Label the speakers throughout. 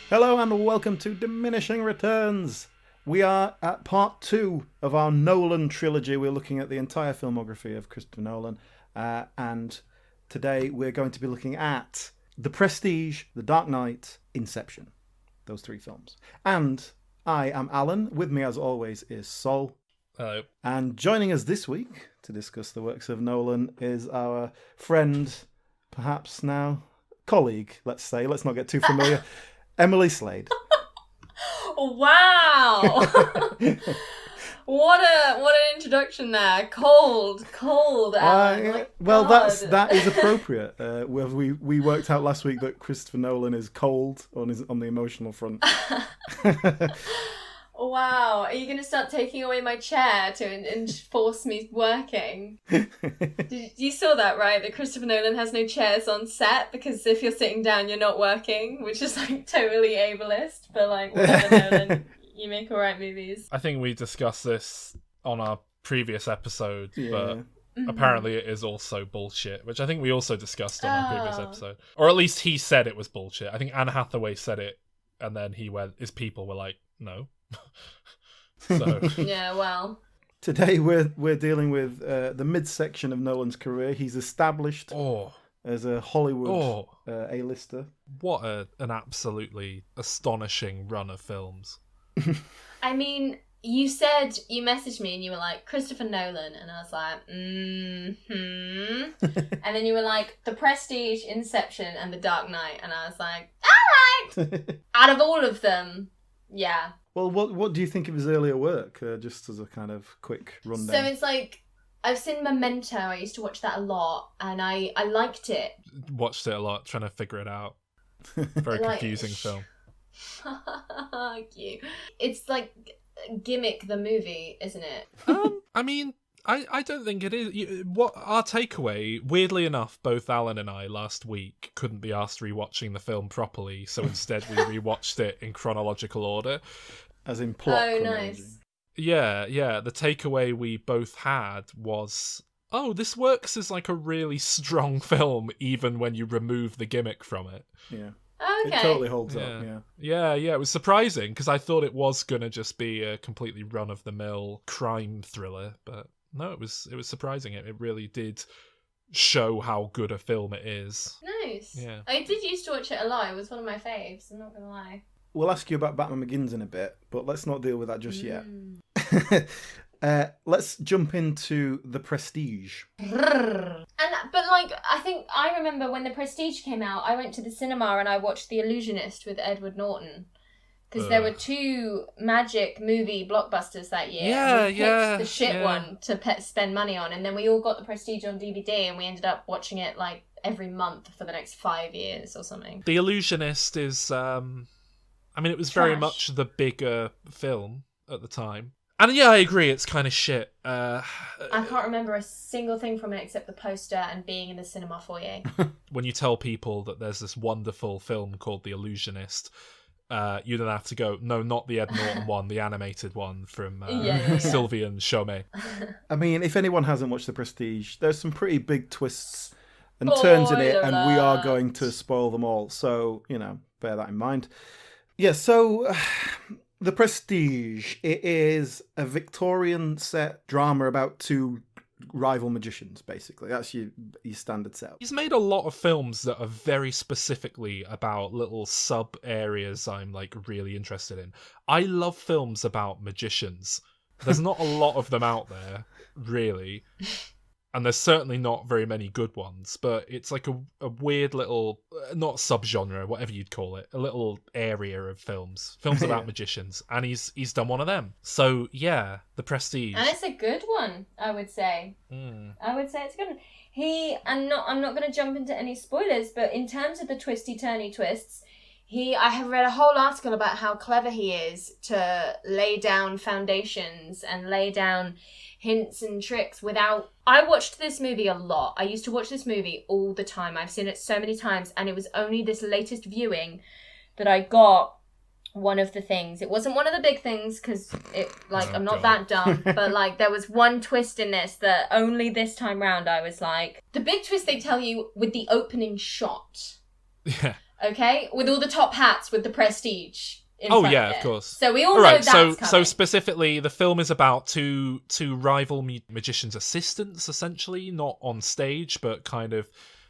Speaker 1: Hello and welcome to Diminishing Returns. We are at part 2 of our Nolan trilogy. We're looking at the entire filmography of Christopher Nolan. And today we're going to be looking at The Prestige, The Dark Knight, Inception. Those 3 films. And I am Alan. With me as always is Sol.
Speaker 2: Hello.
Speaker 1: And joining us this week to discuss the works of Nolan is our friend, perhaps now colleague, let's say. Let's not get too familiar. Emily Slade.
Speaker 3: Wow. What an introduction there. Cold, Alan.
Speaker 1: Well, that is appropriate. We worked out last week that Christopher Nolan is cold on the emotional front.
Speaker 3: Wow. Are you going to start taking away my chair to enforce me working? You saw that, right? That Christopher Nolan has no chairs on set because if you're sitting down, you're not working, which is like totally ableist. But like, whatever, Nolan, you make alright movies.
Speaker 2: I think we discussed this on our previous episode, but apparently it is also bullshit, which I think we also discussed on our previous episode. Or at least he said it was bullshit. I think Anne Hathaway said it, and then his people were like, no. So
Speaker 3: yeah, well,
Speaker 1: today we're dealing with the midsection of Nolan's career. He's established as a Hollywood A-lister.
Speaker 2: What an absolutely astonishing run of films.
Speaker 3: I mean, you messaged me and you were like, Christopher Nolan, and I was like, and then you were like, The Prestige, Inception, and The Dark Knight, and I was like, alright! Out of all of them, yeah.
Speaker 1: Well, what do you think of his earlier work? Just as a kind of quick rundown.
Speaker 3: So it's like, I've seen Memento. I used to watch that a lot, and I liked it.
Speaker 2: Watched it a lot, trying to figure it out. Very confusing film.
Speaker 3: Cute. It's like Gimmick the movie, isn't it?
Speaker 2: I mean, I don't think it is. What our takeaway, weirdly enough, both Alan and I last week couldn't be asked rewatching the film properly, so instead we rewatched it in chronological order.
Speaker 1: As in plot.
Speaker 3: Oh, nice.
Speaker 2: Yeah. The takeaway we both had was, this works as like a really strong film, even when you remove the gimmick from it.
Speaker 1: Yeah.
Speaker 3: Okay.
Speaker 1: It totally holds up, yeah.
Speaker 2: Yeah, it was surprising, because I thought it was going to just be a completely run-of-the-mill crime thriller, but no, it was surprising. It really did show how good a film it is.
Speaker 3: Nice.
Speaker 2: Yeah.
Speaker 3: I did used to watch it a lot. It was one of my faves, I'm not going to lie.
Speaker 1: We'll ask you about Batman Begins in a bit, but let's not deal with that just yet. Let's jump into The Prestige.
Speaker 3: But like, I think I remember when The Prestige came out, I went to the cinema and I watched The Illusionist with Edward Norton. Because there were 2 magic movie blockbusters that year. And we picked the shit one to spend money on. And then we all got The Prestige on DVD and we ended up watching it like every month for the next 5 years or something.
Speaker 2: The Illusionist is, it was very much the bigger film at the time. And yeah, I agree, it's kind of shit.
Speaker 3: I can't remember a single thing from it except the poster and being in the cinema foyer.
Speaker 2: When you tell people that there's this wonderful film called The Illusionist, you then have to go, no, not the Ed Norton one, the animated one from Sylvie and Chomet.
Speaker 1: I mean, if anyone hasn't watched The Prestige, there's some pretty big twists and turns in it, and we are going to spoil them all. So, bear that in mind. Yeah, so The Prestige, it is a Victorian set drama about 2 rival magicians, basically. That's your standard setup.
Speaker 2: He's made a lot of films that are very specifically about little sub areas I'm like really interested in. I love films about magicians. There's not a lot of them out there, really. And there's certainly not very many good ones, but it's like a weird little, not subgenre, whatever you'd call it, a little area of films about magicians, and he's done one of them. So yeah, The Prestige,
Speaker 3: and it's a good one, I would say. I would say it's a good one. I'm not going to jump into any spoilers, but in terms of the twisty-turny twists, I have read a whole article about how clever he is to lay down foundations and lay down hints and tricks without... I watched this movie a lot. I used to watch this movie all the time. I've seen it so many times, and it was only this latest viewing that I got one of the things. It wasn't one of the big things, because I'm not that dumb, but like there was one twist in this that only this time round I was like... The big twist they tell you with the opening shot.
Speaker 2: Yeah.
Speaker 3: Okay, with all the top hats with the prestige.
Speaker 2: Of course.
Speaker 3: So we all know that's coming.
Speaker 2: So specifically, the film is about two rival magicians' assistants, essentially, not on stage, but kind of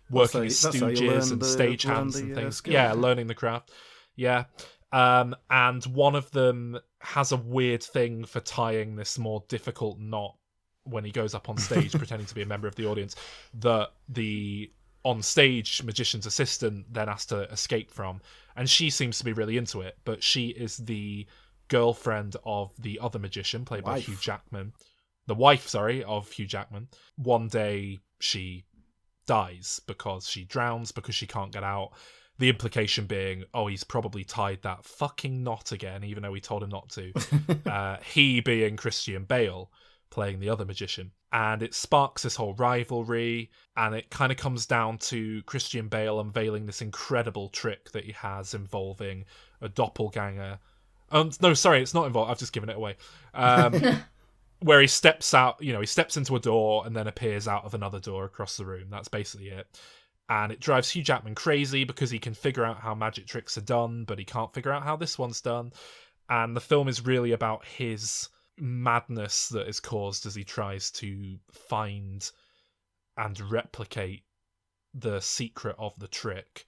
Speaker 2: working as stooges and stagehands and things. Learning the craft. Yeah. And one of them has a weird thing for tying this more difficult knot when he goes up on stage pretending to be a member of the audience that the on-stage magician's assistant then has to escape from. And she seems to be really into it, but she is the girlfriend of the other magician, played by Hugh Jackman. The wife, of Hugh Jackman. One day she dies because she drowns because she can't get out. The implication being, he's probably tied that fucking knot again, even though we told him not to. He being Christian Bale, playing the other magician. And it sparks this whole rivalry, and it kind of comes down to Christian Bale unveiling this incredible trick that he has involving a doppelganger. No, sorry, it's not involved. I've just given it away. Where he steps out, he steps into a door and then appears out of another door across the room. That's basically it. And it drives Hugh Jackman crazy because he can figure out how magic tricks are done, but he can't figure out how this one's done. And the film is really about his madness that is caused as he tries to find and replicate the secret of the trick.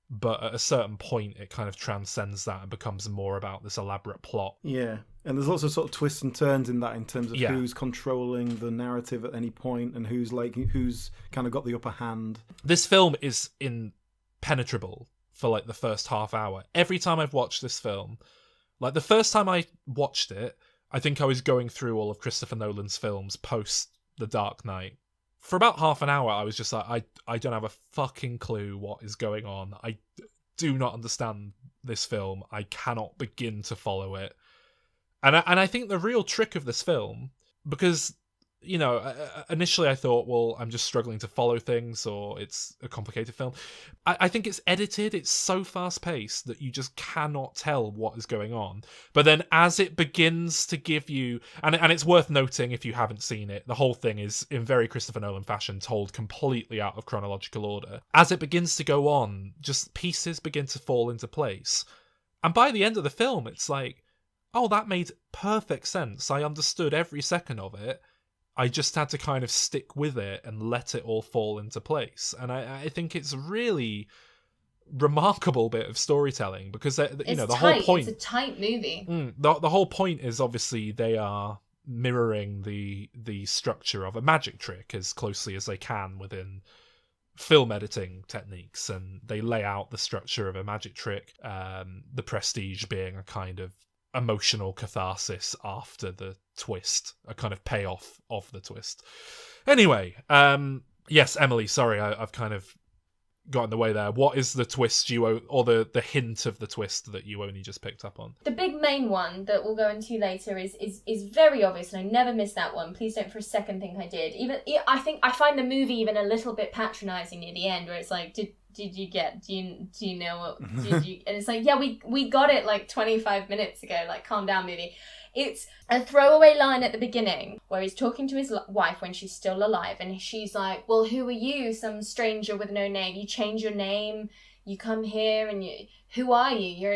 Speaker 2: But at a certain point, it kind of transcends that and becomes more about this elaborate plot.
Speaker 1: Yeah, and there's also sort of twists and turns in that in terms of who's controlling the narrative at any point and who's kind of got the upper hand.
Speaker 2: This film is impenetrable for the first half hour. Every time I've watched this film, the first time I watched it, I think I was going through all of Christopher Nolan's films post The Dark Knight. For about half an hour, I was just like, I don't have a fucking clue what is going on. I do not understand this film. I cannot begin to follow it. And I think the real trick of this film, because, initially I thought, well, I'm just struggling to follow things or it's a complicated film. I think it's edited. It's so fast-paced that you just cannot tell what is going on. But then as it begins to give you... And it's worth noting, if you haven't seen it, the whole thing is, in very Christopher Nolan fashion, told completely out of chronological order. As it begins to go on, just pieces begin to fall into place. And by the end of the film, it's like, oh, that made perfect sense. I understood every second of it. I just had to kind of stick with it and let it all fall into place. And I think it's a really remarkable bit of storytelling because, the whole point...
Speaker 3: It's a tight movie.
Speaker 2: The whole point is obviously they are mirroring the structure of a magic trick as closely as they can within film editing techniques. And they lay out the structure of a magic trick, the prestige being a kind of emotional catharsis after the twist, a kind of payoff of the twist. Anyway, yes, Emily, sorry, I've kind of got in the way there. What is the twist or the hint of the twist that you only just picked up on?
Speaker 3: The big main one that we'll go into later is very obvious, and I never missed that one. Please don't for a second think I did. I think I find the movie even a little bit patronising near the end, where it's like, do you know what, did you, and it's like, yeah, we got it 25 minutes ago, calm down, movie. It's a throwaway line at the beginning where he's talking to his wife when she's still alive, and she's like, well, who are you? Some stranger with no name. You change your name, you come here, and who are you? You're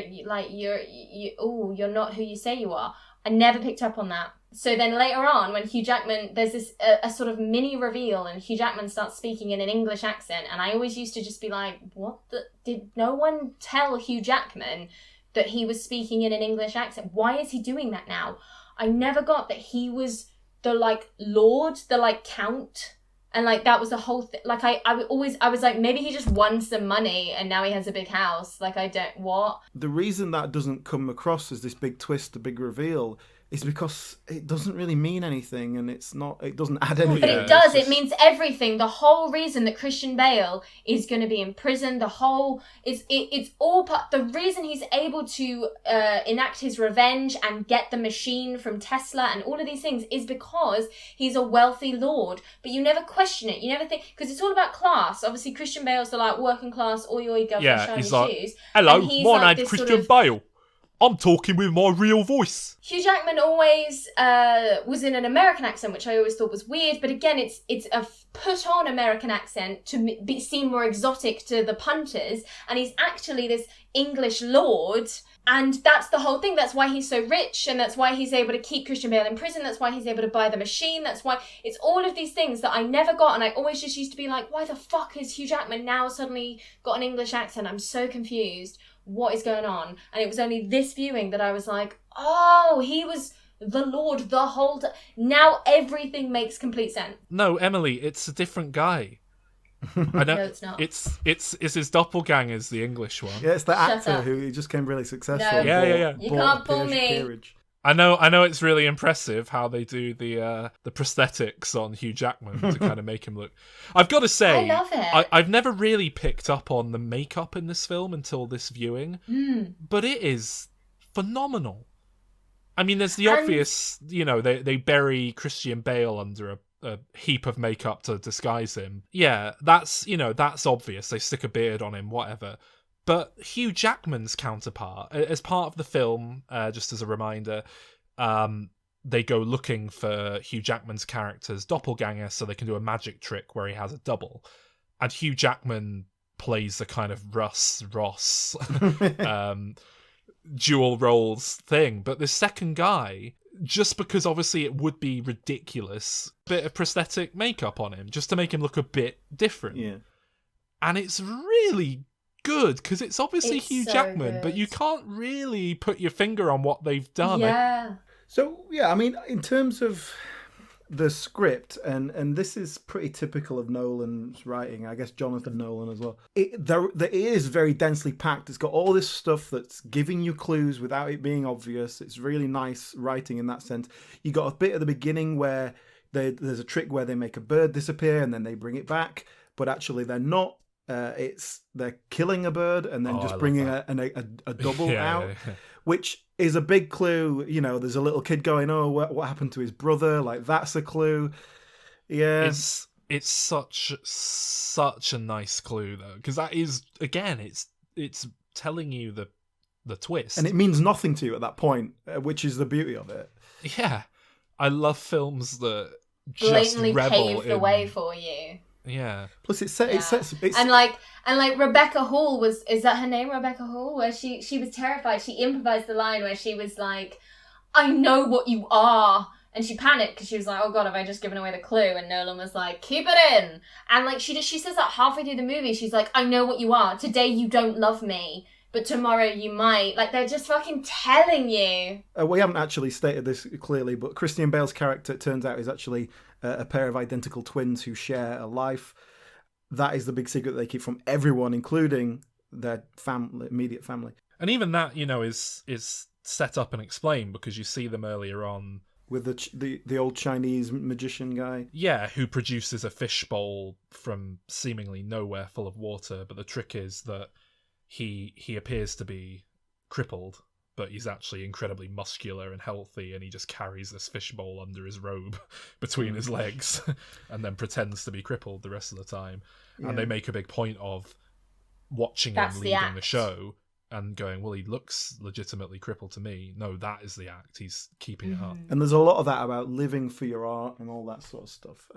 Speaker 3: not who you say you are. I never picked up on that. So then later on, when Hugh Jackman, there's this a sort of mini reveal, and Hugh Jackman starts speaking in an English accent, and I always used to just be like, did no one tell Hugh Jackman that he was speaking in an English accent? Why is he doing that now? I never got that he was the lord, the count, and that was the whole thing. I was like, maybe he just won some money and now he has a big house. What?
Speaker 1: The reason that doesn't come across as this big twist, a big reveal, is because it doesn't really mean anything, and it doesn't add anything.
Speaker 3: But it does. It means everything. The whole reason that Christian Bale is going to be in prison, it's all part. The reason he's able to enact his revenge and get the machine from Tesla and all of these things is because he's a wealthy lord. But you never question it. You never think, because it's all about class. Obviously, Christian Bale's the working class, oi oi, girlfriend, shiny shoes.
Speaker 2: Hello, my name's Christian Bale. I'm talking with my real voice.
Speaker 3: Hugh Jackman always was in an American accent, which I always thought was weird. But again, it's a put-on American accent to seem more exotic to the punters. And he's actually this English lord. And that's the whole thing. That's why he's so rich. And that's why he's able to keep Christian Bale in prison. That's why he's able to buy the machine. That's why it's all of these things that I never got. And I always just used to be like, why the fuck is Hugh Jackman now suddenly got an English accent? I'm so confused. What is going on? And it was only this viewing that I was like, oh, he was the Lord the whole time. Now everything makes complete sense.
Speaker 2: No, Emily, it's a different guy. I know.
Speaker 3: No, it's not.
Speaker 2: It's his doppelganger's the English one.
Speaker 1: Yeah, it's the
Speaker 3: Shut
Speaker 1: actor
Speaker 3: up.
Speaker 1: who just became really successful.
Speaker 3: No.
Speaker 1: and
Speaker 2: Yeah.
Speaker 3: You
Speaker 1: bought
Speaker 3: can't
Speaker 1: a
Speaker 3: fool me.
Speaker 1: peerage.
Speaker 2: I know it's really impressive how they do the prosthetics on Hugh Jackman to kind of make him look. I've got to say,
Speaker 3: I love it.
Speaker 2: I've never really picked up on the makeup in this film until this viewing, but it is phenomenal. I mean, there's the obvious, they bury Christian Bale under a heap of makeup to disguise him. Yeah, that's obvious. They stick a beard on him, whatever. But Hugh Jackman's counterpart, as part of the film, just as a reminder, they go looking for Hugh Jackman's character's doppelganger so they can do a magic trick where he has a double. And Hugh Jackman plays the kind of Russ Ross dual roles thing. But the second guy, just because obviously it would be ridiculous, bit of prosthetic makeup on him just to make him look a bit different.
Speaker 1: Yeah.
Speaker 2: And it's really good because it's obviously
Speaker 3: It's
Speaker 2: Hugh
Speaker 3: so
Speaker 2: Jackman,
Speaker 3: good.
Speaker 2: but you can't really put your finger on what they've done.
Speaker 3: Yeah.
Speaker 1: So, yeah, I mean, in terms of the script, and this is pretty typical of Nolan's writing, I guess Jonathan Nolan as well, it is very densely packed. It's got all this stuff that's giving you clues without it being obvious. It's really nice writing in that sense. You got a bit at the beginning where there's a trick where they make a bird disappear and then they bring it back, but actually they're not. They're killing a bird and then just bringing a double out, which is a big clue. There's a little kid going, "Oh, what happened to his brother?" Like that's a clue. Yeah,
Speaker 2: it's such a nice clue though, because that is again, it's telling you the twist,
Speaker 1: and it means nothing to you at that point, which is the beauty of it.
Speaker 2: Yeah, I love films that just
Speaker 3: Blatantly
Speaker 2: revel
Speaker 3: paved the way for you.
Speaker 2: Yeah.
Speaker 1: Plus, it's
Speaker 3: and like Rebecca Hall is that her name, Rebecca Hall? Where she was terrified. She improvised the line where she was like, "I know what you are," and she panicked because she was like, "Oh God, have I just given away the clue?" And Nolan was like, "Keep it in." And like she says that halfway through the movie. She's like, "I know what you are. Today you don't love me, but tomorrow you might." Like they're just fucking telling you.
Speaker 1: We haven't actually stated this clearly, but Christian Bale's character, it turns out, is actually a pair of identical twins who share a life. That is the big secret they keep from everyone, including their immediate family.
Speaker 2: And even that, is set up and explained because you see them earlier on
Speaker 1: with the old Chinese magician guy.
Speaker 2: Yeah, who produces a fishbowl from seemingly nowhere full of water. But the trick is that he appears to be crippled, but he's actually incredibly muscular and healthy, and he just carries this fishbowl under his robe between his legs and then pretends to be crippled the rest of the time. Yeah. And they make a big point of watching him leaving the show and going, well, he looks legitimately crippled to me. No, that is the act. He's keeping it up.
Speaker 1: And there's a lot of that about living for your art and all that sort of stuff.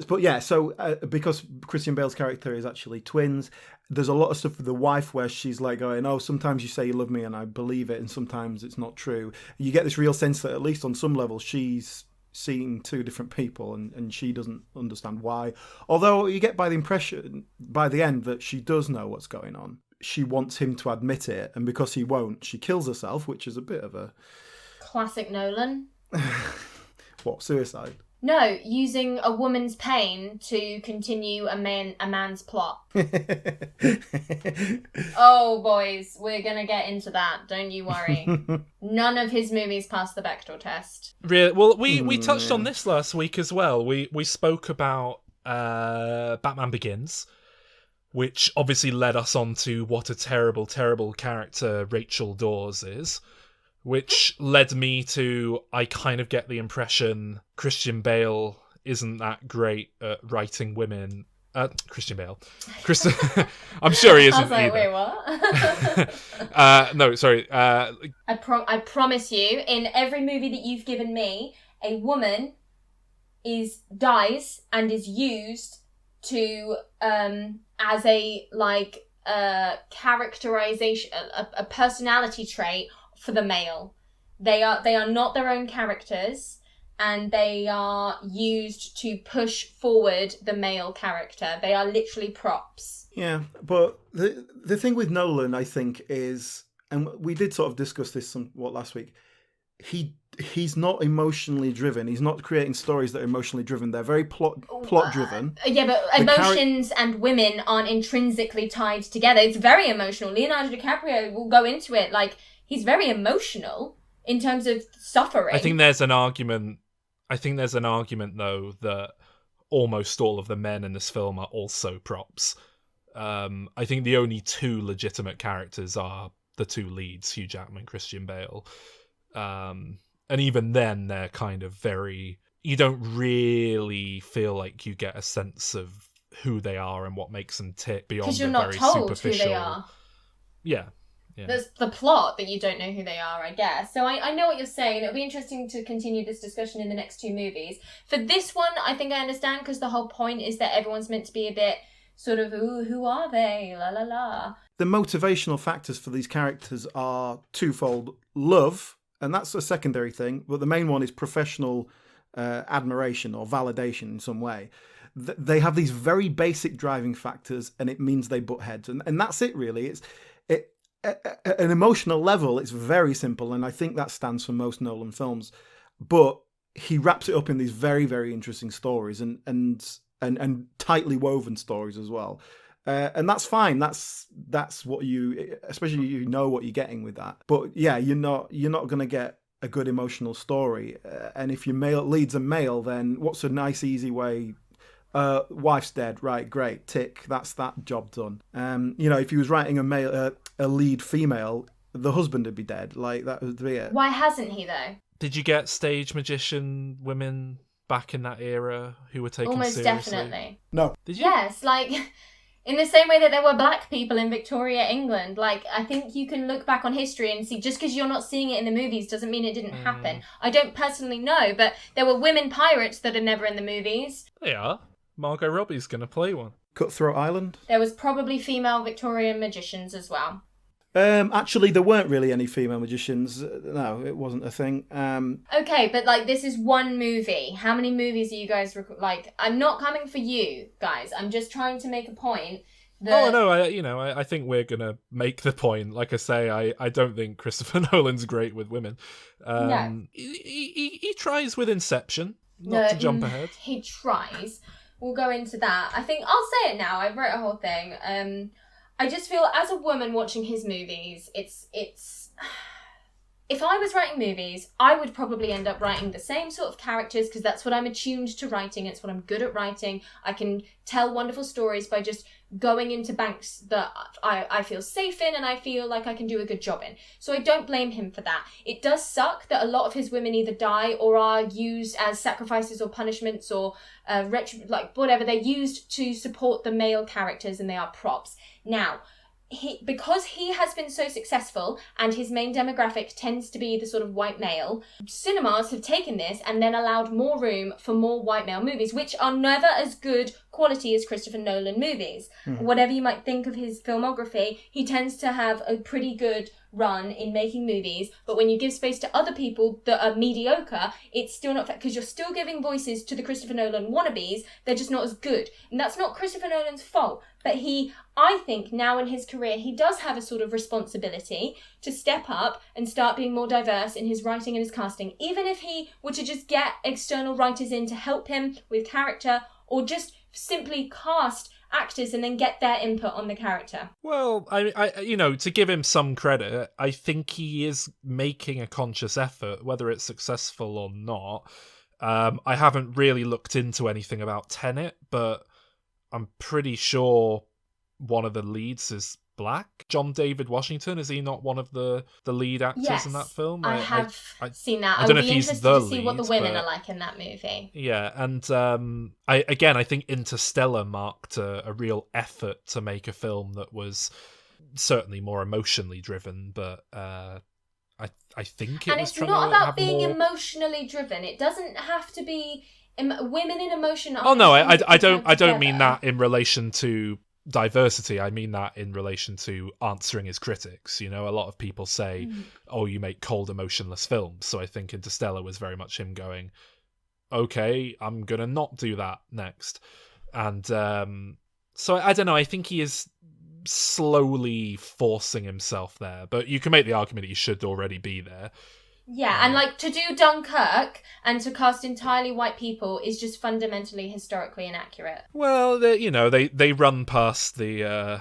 Speaker 1: But yeah, so because Christian Bale's character is actually twins, there's a lot of stuff with the wife where she's like going, "Oh, sometimes you say you love me and I believe it, and sometimes it's not true." You get this real sense that at least on some level she's seeing two different people and she doesn't understand why. Although you get by the impression by the end that she does know what's going on. She wants him to admit it, and because he won't, she kills herself, which is a bit of a...
Speaker 3: Classic Nolan.
Speaker 1: What, suicide?
Speaker 3: No, using a woman's pain to continue a man's plot. Oh, boys, we're going to get into that. Don't you worry. None of his movies pass the Bechdel test.
Speaker 2: Really? Well, we touched on this last week as well. We spoke about Batman Begins, which obviously led us on to what a terrible, terrible character Rachel Dawes is. Which led me to, I kind of get the impression Christian Bale isn't that great at writing women Christian Bale. I'm sure he isn't
Speaker 3: I was like,
Speaker 2: either.
Speaker 3: wait, what?
Speaker 2: No, sorry.
Speaker 3: I promise you, in every movie that you've given me, a woman dies and is used to as a characterization, a personality trait for the male. They are not their own characters, and they are used to push forward the male character. They are literally props.
Speaker 1: Yeah, but the thing with Nolan, I think, is, and we did sort of discuss this somewhat last week, he's not emotionally driven. He's not creating stories that are emotionally driven. They're very plot driven.
Speaker 3: Yeah, but emotions and women aren't intrinsically tied together. It's very emotional. Leonardo DiCaprio will go into it like he's very emotional in terms of suffering.
Speaker 2: I think there's an argument though that almost all of the men in this film are also props. I think the only two legitimate characters are the two leads, Hugh Jackman, Christian Bale. And even then, they're kind of very... You don't really feel like you get a sense of who they are and what makes them tick beyond the very superficial... Because you're not told who they are. Yeah.
Speaker 3: There's the plot that you don't know who they are, I guess. So I know what you're saying. It'll be interesting to continue this discussion in the next two movies. For this one, I think I understand, because the whole point is that everyone's meant to be a bit sort of, ooh, who are they? La la la.
Speaker 1: The motivational factors for these characters are twofold. Love, and that's a secondary thing, but the main one is professional admiration or validation in some way. They have these very basic driving factors, and it means they butt heads. And that's it, really. At an emotional level, it's very simple, and I think that stands for most Nolan films. But he wraps it up in these very, very interesting stories and tightly woven stories as well. And that's fine. That's what you, especially you know what you're getting with that. But yeah, you're not going to get a good emotional story. And if your lead's a male, then what's a nice easy way? Wife's dead, right? Great, tick. That's that job done. If he was writing a lead female, the husband would be dead. Like, that would be it.
Speaker 3: Why hasn't he though?
Speaker 2: Did you get stage magician women back in that era who were taken
Speaker 3: almost
Speaker 2: seriously?
Speaker 3: Definitely.
Speaker 1: No.
Speaker 2: Did you?
Speaker 3: Yes, like in the same way that there were black people in Victoria, England. Like, I think you can look back on history and see, just because you're not seeing it in the movies doesn't mean it didn't happen. I don't personally know, but there were women pirates that are never in the movies.
Speaker 2: They are. Margot Robbie's going to play one.
Speaker 1: Cutthroat Island.
Speaker 3: There was probably female Victorian magicians as well.
Speaker 1: Actually, there weren't really any female magicians. No, it wasn't a thing.
Speaker 3: Okay, but like, this is one movie. How many movies are you guys like? I'm not coming for you guys. I'm just trying to make a point. That...
Speaker 2: Oh no, I think we're gonna make the point. Like I say, I don't think Christopher Nolan's great with women.
Speaker 3: No,
Speaker 2: he tries with Inception. Not to jump ahead.
Speaker 3: He tries. We'll go into that. I think I'll say it now. I wrote a whole thing. I just feel, as a woman watching his movies, it's if I was writing movies, I would probably end up writing the same sort of characters, because that's what I'm attuned to writing. It's what I'm good at writing. I can tell wonderful stories by just going into banks that I feel safe in and I feel like I can do a good job in. So I don't blame him for that. It does suck that a lot of his women either die or are used as sacrifices or punishments or whatever. They're used to support the male characters and they are props. Now, because he has been so successful and his main demographic tends to be the sort of white male, cinemas have taken this and then allowed more room for more white male movies, which are never as good quality as Christopher Nolan movies. Whatever you might think of his filmography, he tends to have a pretty good run in making movies, but when you give space to other people that are mediocre, it's still not fair, because you're still giving voices to the Christopher Nolan wannabes. They're just not as good, and that's not Christopher Nolan's fault. But I think now in his career, he does have a sort of responsibility to step up and start being more diverse in his writing and his casting, even if he were to just get external writers in to help him with character, or just simply cast actors and then get their input on the character.
Speaker 2: Well, I to give him some credit, I think he is making a conscious effort, whether it's successful or not. I haven't really looked into anything about Tenet, but I'm pretty sure one of the leads is black? John David Washington, is he not one of the lead actors in that film?
Speaker 3: I have seen that.
Speaker 2: I don't know
Speaker 3: would
Speaker 2: if
Speaker 3: be
Speaker 2: he's
Speaker 3: interested
Speaker 2: the
Speaker 3: to see what the
Speaker 2: lead,
Speaker 3: women
Speaker 2: but-
Speaker 3: are like in that movie.
Speaker 2: Yeah, and I think Interstellar marked a real effort to make a film that was certainly more emotionally driven, but I think it
Speaker 3: And
Speaker 2: was
Speaker 3: it's
Speaker 2: trying
Speaker 3: not
Speaker 2: to
Speaker 3: about
Speaker 2: have
Speaker 3: being
Speaker 2: more...
Speaker 3: emotionally driven. It doesn't have to be women in emotion.
Speaker 2: Oh no, I don't mean
Speaker 3: together.
Speaker 2: that in relation to diversity. I mean that in relation to answering his critics. You know, a lot of people say, "Oh, you make cold, emotionless films." So I think Interstellar was very much him going, "Okay, I'm gonna not do that next." And so I don't know. I think he is slowly forcing himself there, but you can make the argument he should already be there.
Speaker 3: Yeah, and like to do Dunkirk and to cast entirely white people is just fundamentally historically inaccurate.
Speaker 2: Well, they run past the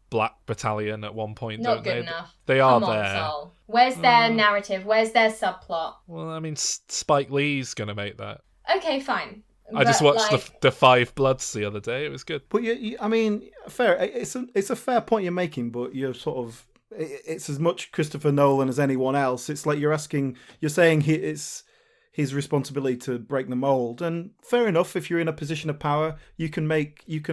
Speaker 2: Black Battalion at one point.
Speaker 3: Not
Speaker 2: don't
Speaker 3: good
Speaker 2: they?
Speaker 3: enough.
Speaker 2: They are
Speaker 3: Come on,
Speaker 2: there.
Speaker 3: Sol. Where's their narrative? Where's their subplot?
Speaker 2: Well, I mean, Spike Lee's gonna make that.
Speaker 3: Okay, fine.
Speaker 2: I just
Speaker 3: But,
Speaker 2: watched
Speaker 3: like,
Speaker 2: the Five Bloods the other day. It was good.
Speaker 1: But I mean, fair. It's a fair point you're making, but you're sort of. It's as much Christopher Nolan as anyone else. It's like you're saying it's his responsibility to break the mold, and fair enough. If you're in a position of power, you can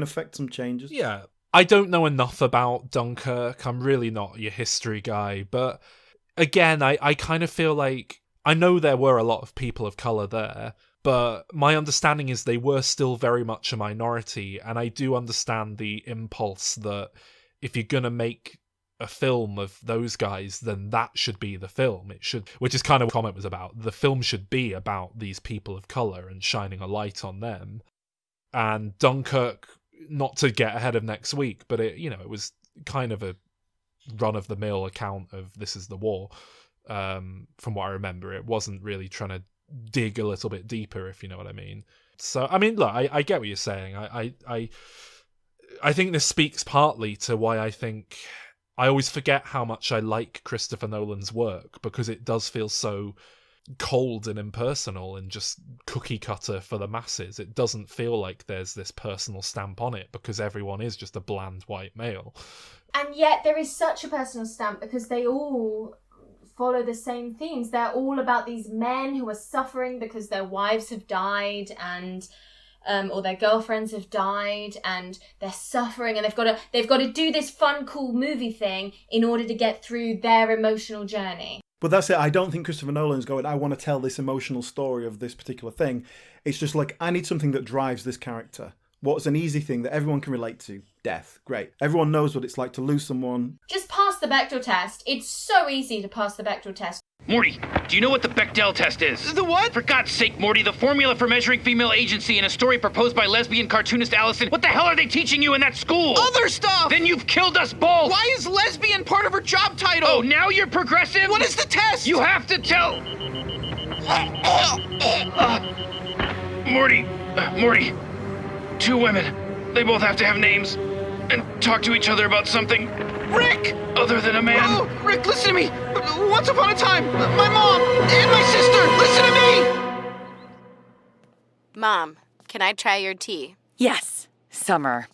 Speaker 1: affect some changes.
Speaker 2: Yeah, I don't know enough about Dunkirk. I'm really not your history guy, but again, I kind of feel like I know there were a lot of people of color there. But my understanding is they were still very much a minority, and I do understand the impulse that if you're going to make a film of those guys, then that should be the film. It should, which is kind of what the comment was about. The film should be about these people of colour and shining a light on them. And Dunkirk, not to get ahead of next week, but it was kind of a run-of-the-mill account of this is the war. From what I remember, it wasn't really trying to dig a little bit deeper, if you know what I mean. So I mean, look, I get what you're saying. I think this speaks partly to why I think I always forget how much I like Christopher Nolan's work, because it does feel so cold and impersonal and just cookie cutter for the masses. It doesn't feel like there's this personal stamp on it, because everyone is just a bland white male.
Speaker 3: And yet there is such a personal stamp because they all follow the same themes. They're all about these men who are suffering because their wives have died and or their girlfriends have died, and they're suffering, and they've got to do this fun, cool movie thing in order to get through their emotional journey.
Speaker 1: But that's it. I don't think Christopher Nolan's going, I want to tell this emotional story of this particular thing. It's just like, I need something that drives this character. What's an easy thing that everyone can relate to? Death. Great. Everyone knows what it's like to lose someone.
Speaker 3: Just pass the Bechdel test. It's so easy to pass the Bechdel test.
Speaker 4: Morty, do you know what the Bechdel test is?
Speaker 5: The what?
Speaker 4: For God's sake, Morty, the formula for measuring female agency in a story proposed by lesbian cartoonist Allison. What the hell are they teaching you in that school?
Speaker 5: Other stuff!
Speaker 4: Then you've killed us both!
Speaker 5: Why is lesbian part of her job title?
Speaker 4: Oh, now you're progressive?
Speaker 5: What is the test?
Speaker 4: You have to tell... Morty, two women. They both have to have names and talk to each other about something
Speaker 5: Rick!
Speaker 4: other than a man.
Speaker 5: Oh, Rick, listen to me! Once upon a time, my mom and my sister, listen to me!
Speaker 6: Mom, can I try your tea?
Speaker 7: Yes, Summer.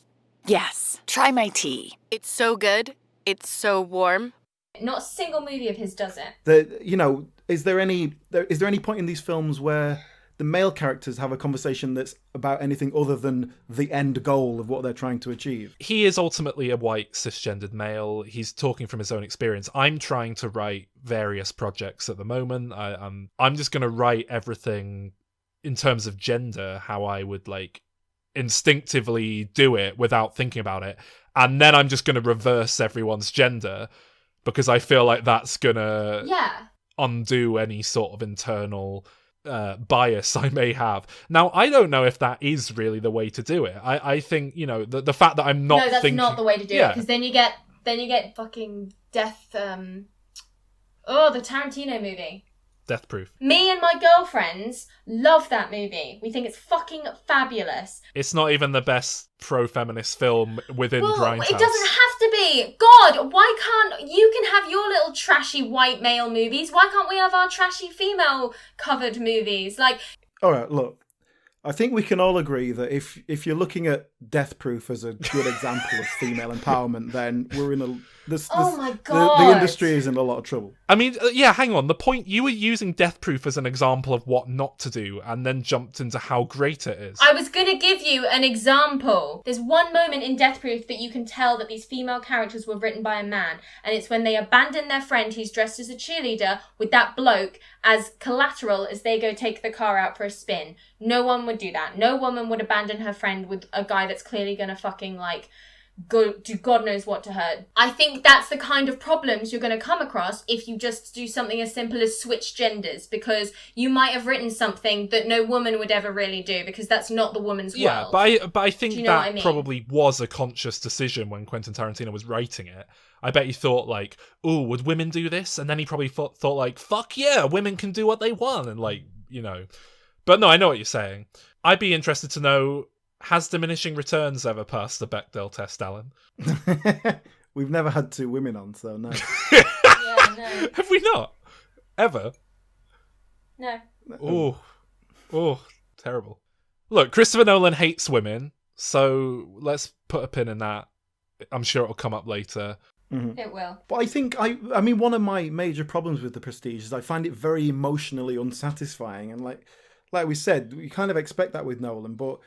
Speaker 7: Yes, try my tea.
Speaker 6: It's so good. It's so warm.
Speaker 3: Not a single movie of his does it.
Speaker 1: Is there any point in these films where the male characters have a conversation that's about anything other than the end goal of what they're trying to achieve?
Speaker 2: He is ultimately a white cisgendered male. He's talking from his own experience. I'm trying to write various projects at the moment. I'm just going to write everything in terms of gender, how I would like instinctively do it without thinking about it. And then I'm just going to reverse everyone's gender, because I feel like that's going to undo any sort of internal bias I may have. Now, I don't know if that is really the way to do it. I think, the fact that I'm not
Speaker 3: that's
Speaker 2: thinking...
Speaker 3: not the way to do it, because then you get fucking death... the Tarantino movie.
Speaker 2: Death Proof.
Speaker 3: Me and my girlfriends love that movie. We think it's fucking fabulous.
Speaker 2: It's not even the best pro-feminist film within Grindhouse.
Speaker 3: It doesn't have to be. God, why can't... You can have your little trashy white male movies. Why can't we have our trashy female covered movies? Like...
Speaker 1: All right, look. I think we can all agree that if you're looking at Death Proof as a good example of female empowerment, then we're in a
Speaker 3: Oh my God.
Speaker 1: the industry is in a lot of trouble.
Speaker 2: I mean, yeah, hang on. The point, you were using Death Proof as an example of what not to do, and then jumped into how great it is.
Speaker 3: I was going to give you an example. There's one moment in Death Proof that you can tell that these female characters were written by a man, and it's when they abandon their friend who's dressed as a cheerleader with that bloke as collateral as they go take the car out for a spin. No one would do that. No woman would abandon her friend with a guy that's clearly going to fucking, like, go do God knows what to her. I think that's the kind of problems you're going to come across if you just do something as simple as switch genders, because you might have written something that no woman would ever really do, because that's not the woman's world.
Speaker 2: But I think
Speaker 3: Do you know
Speaker 2: that
Speaker 3: what I mean?
Speaker 2: probably was a conscious decision when Quentin Tarantino was writing it. I bet he thought, like, oh, would women do this? And then he probably thought like, fuck yeah, women can do what they want, and, like, you know. But no, I know what you're saying. I'd be interested to know, has Diminishing Returns ever passed the Bechdel test, Alan?
Speaker 1: We've never had two women on, so no.
Speaker 3: Yeah, no.
Speaker 2: Have we not? Ever?
Speaker 3: No.
Speaker 2: Oh, terrible. Look, Christopher Nolan hates women, so let's put a pin in that. I'm sure it'll come up later.
Speaker 1: Mm-hmm.
Speaker 3: It will.
Speaker 1: But I think, I mean, one of my major problems with The Prestige is I find it very emotionally unsatisfying. And like we said, we kind of expect that with Nolan, but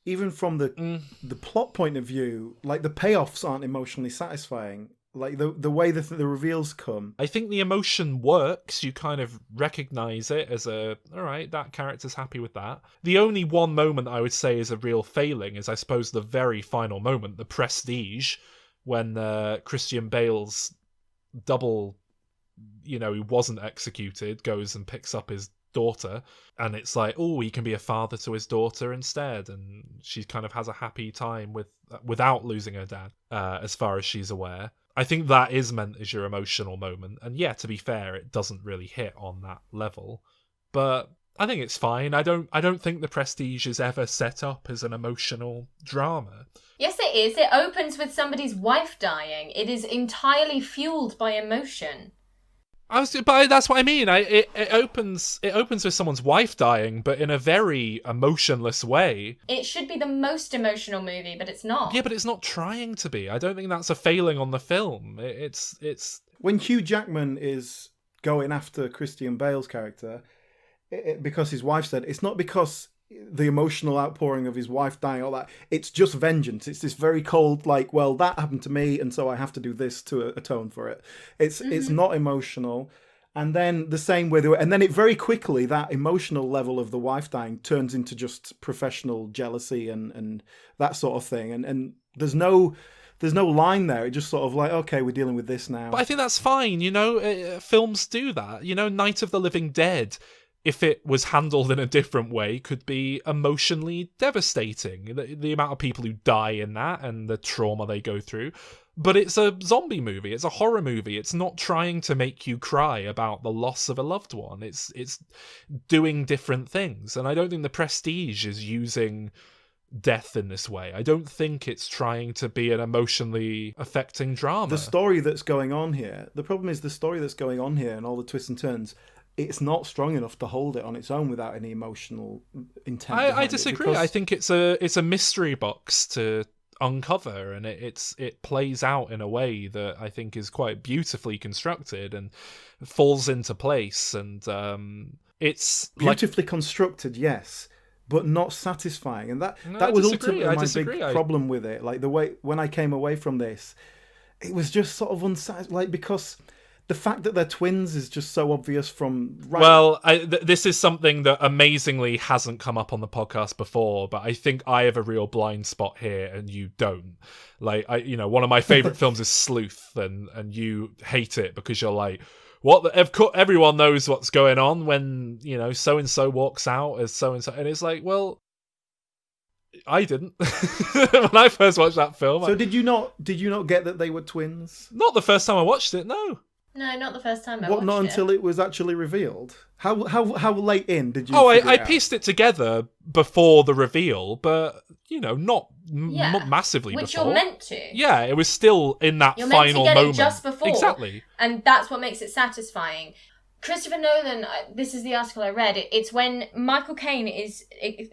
Speaker 1: even from the plot point of view, like, the payoffs aren't emotionally satisfying. Like, the way the reveals come.
Speaker 2: I think the emotion works. You kind of recognise it as all right, that character's happy with that. The only one moment I would say is a real failing is, I suppose, the very final moment, The Prestige, when Christian Bale's double, you know, he wasn't executed, goes and picks up his daughter, and it's like, oh, he can be a father to his daughter instead, and she kind of has a happy time without losing her dad, as far as she's aware. I think that is meant as your emotional moment, and yeah, to be fair, it doesn't really hit on that level, but I think it's fine. I don't think The Prestige is ever set up as an emotional drama.
Speaker 3: Yes, it is. It opens with somebody's wife dying. It is entirely fueled by emotion.
Speaker 2: But that's what I mean. It opens with someone's wife dying, but in a very emotionless way.
Speaker 3: It should be the most emotional movie, but it's not.
Speaker 2: Yeah, but it's not trying to be. I don't think that's a failing on the film. It's
Speaker 1: When Hugh Jackman is going after Christian Bale's character, because his wife said, it's not because the emotional outpouring of his wife dying, all that. It's just vengeance. It's this very cold, like, well, that happened to me, and so I have to do this to atone for it. It's not emotional. And then the same with, and then it very quickly, that emotional level of the wife dying turns into just professional jealousy and that sort of thing. And there's no line there. It just sort of like, okay, we're dealing with this now.
Speaker 2: But I think that's fine. You know, films do that. You know, Night of the Living Dead, if it was handled in a different way, could be emotionally devastating. The amount of people who die in that and the trauma they go through. But it's a zombie movie. It's a horror movie. It's not trying to make you cry about the loss of a loved one. It's doing different things. And I don't think The Prestige is using death in this way. I don't think it's trying to be an emotionally affecting drama.
Speaker 1: The story that's going on here, the problem is the story that's going on here and all the twists and turns, it's not strong enough to hold it on its own without any emotional intent.
Speaker 2: I disagree. I think it's a mystery box to uncover, and it plays out in a way that I think is quite beautifully constructed and falls into place, and it's
Speaker 1: beautifully constructed, yes, but not satisfying. And that was ultimately my big problem with it. Like, the way when I came away from this, it was just sort of unsatisfying, like, because the fact that they're twins is just so obvious from...
Speaker 2: Well, this is something that amazingly hasn't come up on the podcast before, but I think I have a real blind spot here and you don't. Like, one of my favourite films is Sleuth, and you hate it because you're like, what? Of course, everyone knows what's going on when, so-and-so walks out as so-and-so. And it's like, well, I didn't. When I first watched that film.
Speaker 1: So did you not get that they were twins?
Speaker 2: Not the first time I watched it, no.
Speaker 3: No, not the first time I watched it.
Speaker 1: Not until it was actually revealed? How late in did you
Speaker 2: I pieced it together before the reveal, but, not massively
Speaker 3: which
Speaker 2: before.
Speaker 3: You're meant to.
Speaker 2: Yeah, it was still in that
Speaker 3: you're
Speaker 2: final
Speaker 3: meant to get
Speaker 2: moment.
Speaker 3: it just before.
Speaker 2: Exactly.
Speaker 3: And that's what makes it satisfying. Christopher Nolan, this is the article I read, it's when Michael Caine is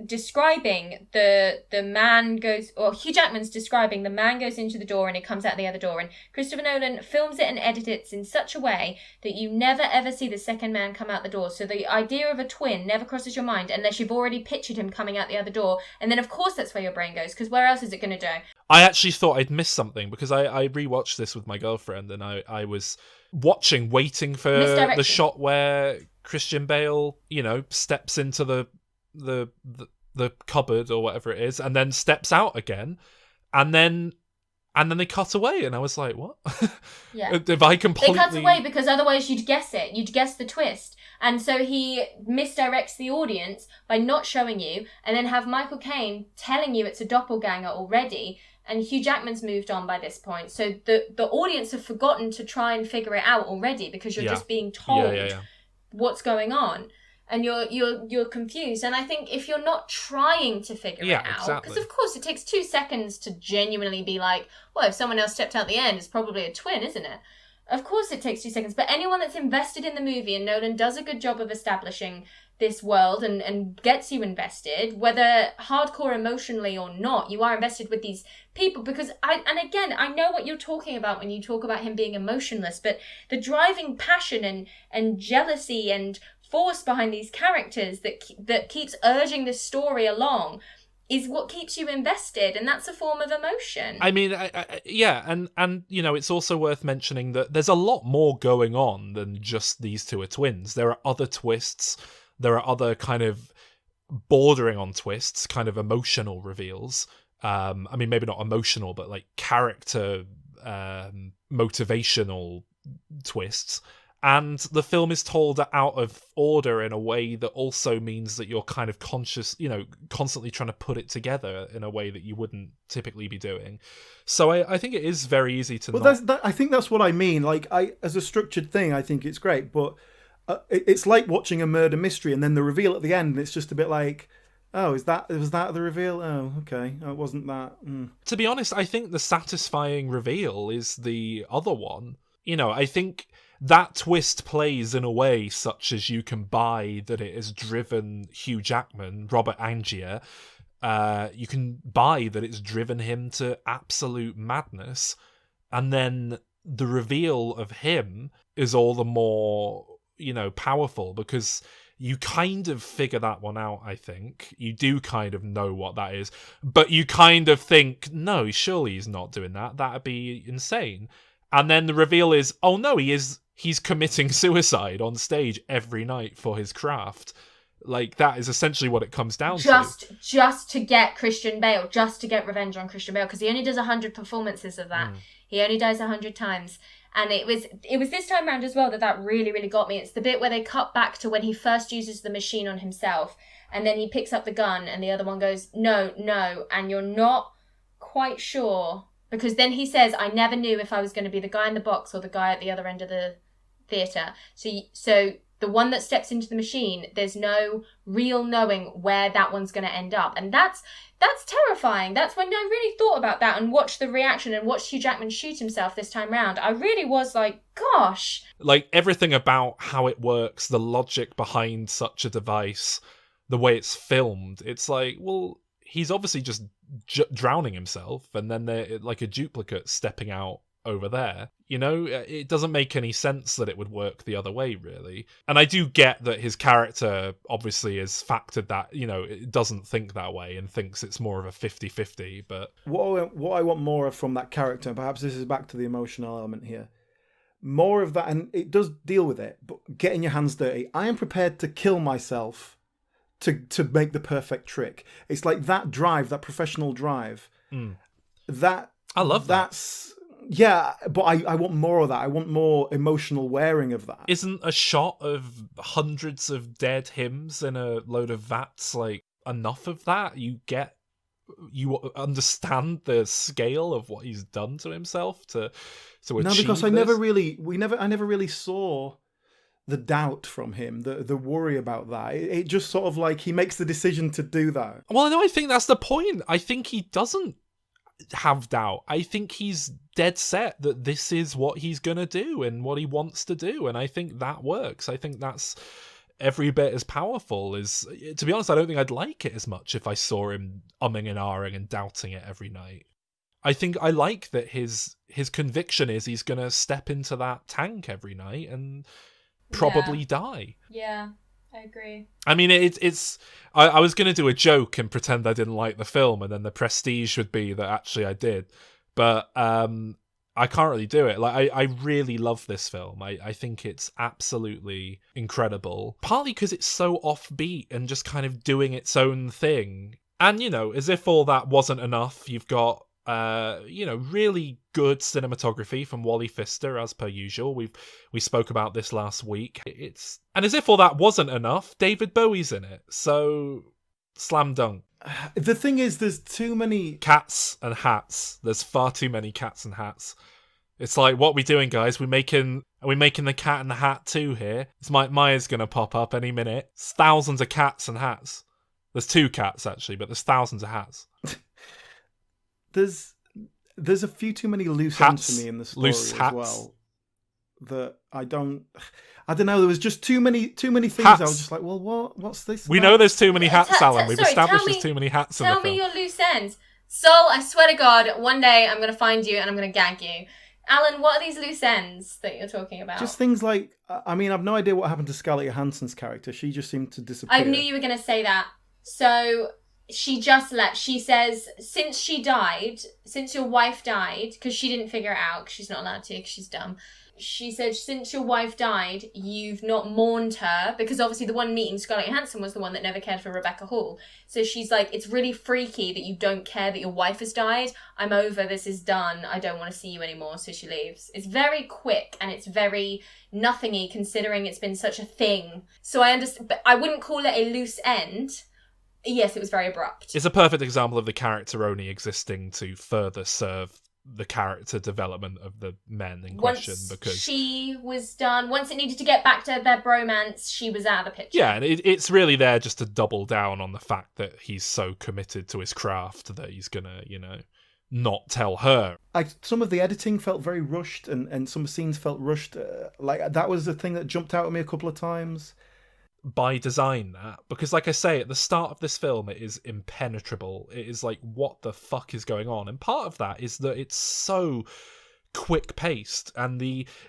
Speaker 3: describing the man goes, or Hugh Jackman's describing the man goes into the door and he comes out the other door, and Christopher Nolan films it and edits it in such a way that you never ever see the second man come out the door. So the idea of a twin never crosses your mind unless you've already pictured him coming out the other door, and then of course that's where your brain goes, because where else is it going to go?
Speaker 2: I actually thought I'd missed something because I rewatched this with my girlfriend, and I was waiting for the shot where Christian Bale, steps into the cupboard or whatever it is, and then steps out again, and then they cut away, and I was like, what?
Speaker 3: Yeah.
Speaker 2: If I completely...
Speaker 3: They cut away because otherwise you'd guess it. You'd guess the twist. And so he misdirects the audience by not showing you, and then have Michael Caine telling you it's a doppelganger already, and Hugh Jackman's moved on by this point. So the audience have forgotten to try and figure it out already because you're just being told what's going on. And you're confused. And I think if you're not trying to figure it out, because of course it takes 2 seconds to genuinely be like, well, if someone else stepped out the end, it's probably a twin, isn't it? Of course it takes 2 seconds. But anyone that's invested in the movie, and Nolan does a good job of establishing this world and gets you invested, whether hardcore emotionally or not, you are invested with these people. Because I know what you're talking about when you talk about him being emotionless, but the driving passion and jealousy and force behind these characters that keeps urging this story along is what keeps you invested, and that's a form of emotion.
Speaker 2: I mean, and it's also worth mentioning that there's a lot more going on than just these two are twins. There are other twists. There are other kind of bordering on twists, kind of emotional reveals. I mean, maybe not emotional, but like character motivational twists. And the film is told out of order in a way that also means that you're kind of conscious, constantly trying to put it together in a way that you wouldn't typically be doing. So I think it is very easy to.
Speaker 1: Well, I think that's what I mean. Like, as a structured thing, I think it's great, but it's like watching a murder mystery and then the reveal at the end. And it's just a bit like, oh, was that the reveal? Oh, okay, it wasn't that.
Speaker 2: To be honest, I think the satisfying reveal is the other one. I think that twist plays in a way such as you can buy that it has driven Hugh Jackman, Robert Angier. You can buy that it's driven him to absolute madness. And then the reveal of him is all the more, powerful because you kind of figure that one out, I think. You do kind of know what that is. But you kind of think, no, surely he's not doing that. That'd be insane. And then the reveal is, oh no, he's committing suicide on stage every night for his craft. Like, that is essentially what it comes down to.
Speaker 3: Just to get Christian Bale, just to get revenge on Christian Bale, because he only does 100 performances of that. He only dies 100 times. And it was this time around as well that really, really got me. It's the bit where they cut back to when he first uses the machine on himself, and then he picks up the gun, and the other one goes, no, and you're not quite sure. Because then he says, I never knew if I was going to be the guy in the box or the guy at the other end of the theatre. So the one that steps into the machine, there's no real knowing where that one's going to end up. And that's terrifying. That's when I really thought about that and watched the reaction and watched Hugh Jackman shoot himself this time round. I really was like, gosh.
Speaker 2: Like, everything about how it works, the logic behind such a device, the way it's filmed, it's like, well, he's obviously just drowning himself, and then they're like a duplicate stepping out over there. It doesn't make any sense that it would work the other way, really. And I do get that his character obviously has factored that, it doesn't think that way and thinks it's more of a 50-50, but...
Speaker 1: What I want more of from that character, and perhaps this is back to the emotional element here, more of that, and it does deal with it, but getting your hands dirty. I am prepared to kill myself to make the perfect trick. It's like that drive, that professional drive. That
Speaker 2: I love that.
Speaker 1: Yeah, but I want more of that. I want more emotional wearing of that.
Speaker 2: Isn't a shot of hundreds of dead hymns in a load of vats like enough of that? You understand the scale of what he's done to himself to achieve.
Speaker 1: No, because
Speaker 2: this?
Speaker 1: I never really saw the doubt from him, the worry about that. It just sort of like he makes the decision to do that.
Speaker 2: Well, no, I think that's the point. I think he doesn't. have doubt. I think he's dead set that this is what he's going to do and what he wants to do. And I think that works. I think that's every bit as powerful as, to be honest, I don't think I'd like it as much if I saw him umming and ahhing and doubting it every night. I think I like that his conviction is he's going to step into that tank every night and probably die.
Speaker 3: Yeah, I agree.
Speaker 2: I mean, it's. I was going to do a joke and pretend I didn't like the film, and then the prestige would be that actually I did. But I can't really do it. Like, I really love this film. I think it's absolutely incredible. Partly because it's so offbeat and just kind of doing its own thing. And, you know, as if all that wasn't enough, you've got really good cinematography from Wally Pfister, as per usual. We spoke about this last week. And as if all that wasn't enough, David Bowie's in it. So, slam dunk.
Speaker 1: The thing is, there's too many
Speaker 2: cats and hats. There's far too many cats and hats. It's like, what are we doing, guys? Are we making the cat and the hat too here? It's Mike Myers gonna pop up any minute. It's thousands of cats and hats. There's 2 cats actually, but there's thousands of hats.
Speaker 1: There's a few too many loose ends for me in the story as well. That I don't know. There was just too many things.
Speaker 2: Hats.
Speaker 1: I was just like, well, what's this?
Speaker 2: We know there's too many hats, Alan. We've established there's too many hats in the film.
Speaker 3: Tell me your loose ends. Sol, I swear to God, one day I'm going to find you and I'm going to gag you. Alan, what are these loose ends that you're talking about?
Speaker 1: Just things like, I mean, I've no idea what happened to Scarlett Johansson's character. She just seemed to disappear.
Speaker 3: I knew you were going to say that. So she just left. She says, since your wife died, because she didn't figure it out, because she's not allowed to, because she's dumb. She said, since your wife died, you've not mourned her, because obviously the one meeting Scarlett Johansson was the one that never cared for Rebecca Hall. So she's like, it's really freaky that you don't care that your wife has died. I'm over, this is done, I don't want to see you anymore, so she leaves. It's very quick, and it's very nothingy, considering it's been such a thing. So I understand, but I wouldn't call it a loose end. Yes, it was very abrupt.
Speaker 2: It's a perfect example of the character only existing to further serve the character development of the men in question. Because
Speaker 3: she was done, once it needed to get back to their bromance, she was out of the picture.
Speaker 2: Yeah, and it's really there just to double down on the fact that he's so committed to his craft that he's gonna, not tell her.
Speaker 1: Some of the editing felt very rushed, and some scenes felt rushed. Like, that was the thing that jumped out at me a couple of times.
Speaker 2: By design, that, because like I say, at the start of this film, it is impenetrable. It is like, what the fuck is going on? And part of that is that it's so quick paced, and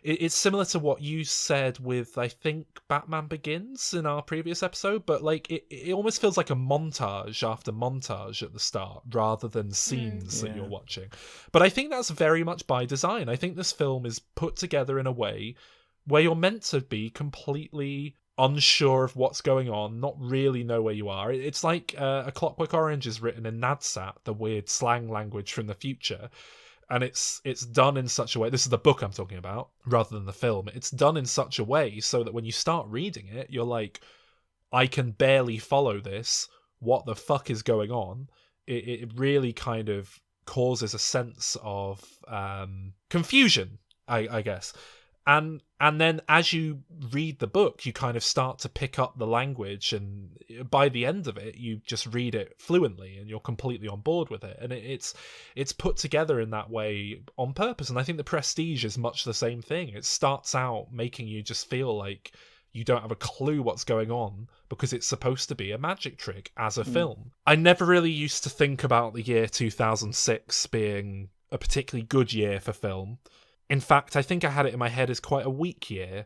Speaker 2: it's similar to what you said with, I think, Batman Begins in our previous episode, but like it almost feels like a montage after montage at the start rather than scenes that you're watching. But I think that's very much by design. I think this film is put together in a way where you're meant to be completely unsure of what's going on, not really know where you are. It's like A Clockwork Orange is written in Nadsat, the weird slang language from the future, and it's done in such a way, this is the book I'm talking about, rather than the film, it's done in such a way so that when you start reading it, you're like, I can barely follow this, what the fuck is going on? It really kind of causes a sense of confusion, I guess. And then as you read the book, you kind of start to pick up the language, and by the end of it, you just read it fluently and you're completely on board with it. And it's put together in that way on purpose. And I think The Prestige is much the same thing. It starts out making you just feel like you don't have a clue what's going on because it's supposed to be a magic trick as a film. I never really used to think about the year 2006 being a particularly good year for film. In fact, I think I had it in my head as quite a weak year.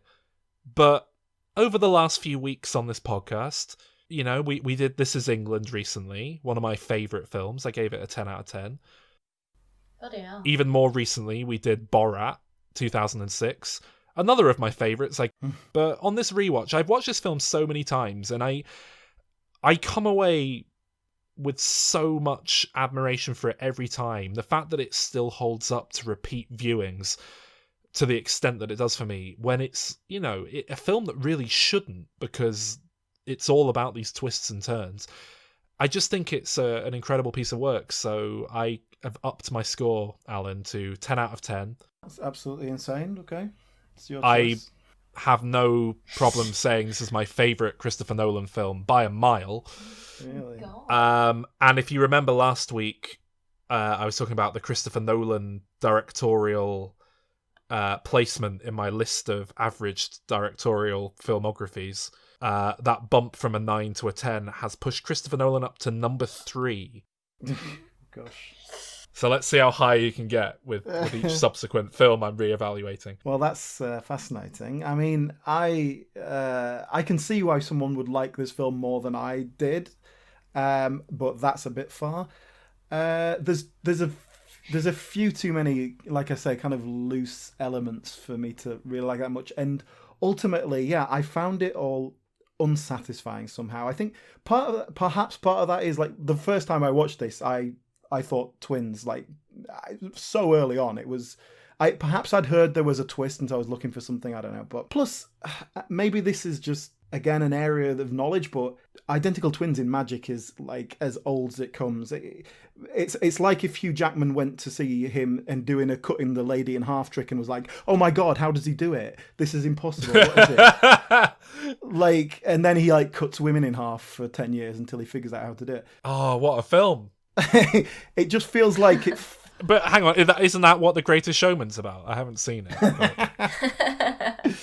Speaker 2: But over the last few weeks on this podcast, we did This Is England recently, one of my favourite films. I gave it a 10 out of 10.
Speaker 3: Bloody hell.
Speaker 2: Even more recently, we did Borat, 2006. Another of my favourites. But on this rewatch, I've watched this film so many times, and I come away with so much admiration for it every time. The fact that it still holds up to repeat viewings to the extent that it does for me, when it's, a film that really shouldn't, because it's all about these twists and turns. I just think it's an incredible piece of work. So I have upped my score, Alan, to 10 out of 10.
Speaker 1: That's absolutely insane. Okay. It's your
Speaker 2: I
Speaker 1: choice.
Speaker 2: have no problem saying this is my favourite Christopher Nolan film by a mile.
Speaker 1: Really?
Speaker 2: And if you remember last week, I was talking about the Christopher Nolan directorial placement in my list of average directorial filmographies. That bump from a 9 to a 10 has pushed Christopher Nolan up to number 3.
Speaker 1: Gosh.
Speaker 2: So let's see how high you can get with each subsequent film I'm reevaluating.
Speaker 1: Well, that's fascinating. I mean, I can see why someone would like this film more than I did, but that's a bit far. There's a few too many, like I say, kind of loose elements for me to really like that much. And ultimately, yeah, I found it all unsatisfying somehow. I think perhaps part of that is like the first time I watched this, I thought twins, like so early on. It was, perhaps I'd heard there was a twist and so I was looking for something, I don't know. But plus, maybe this is just, again, an area of knowledge, but identical twins in magic is like as old as it comes. It's like if Hugh Jackman went to see him and doing a cutting the lady in half trick and was like, oh my god, how does he do it? This is impossible. What is it? Like, and then he like cuts women in half for 10 years until he figures out how to do it.
Speaker 2: Oh, what a film.
Speaker 1: It just feels like it.
Speaker 2: But hang on, isn't that what The Greatest Showman's about? I haven't seen it. But...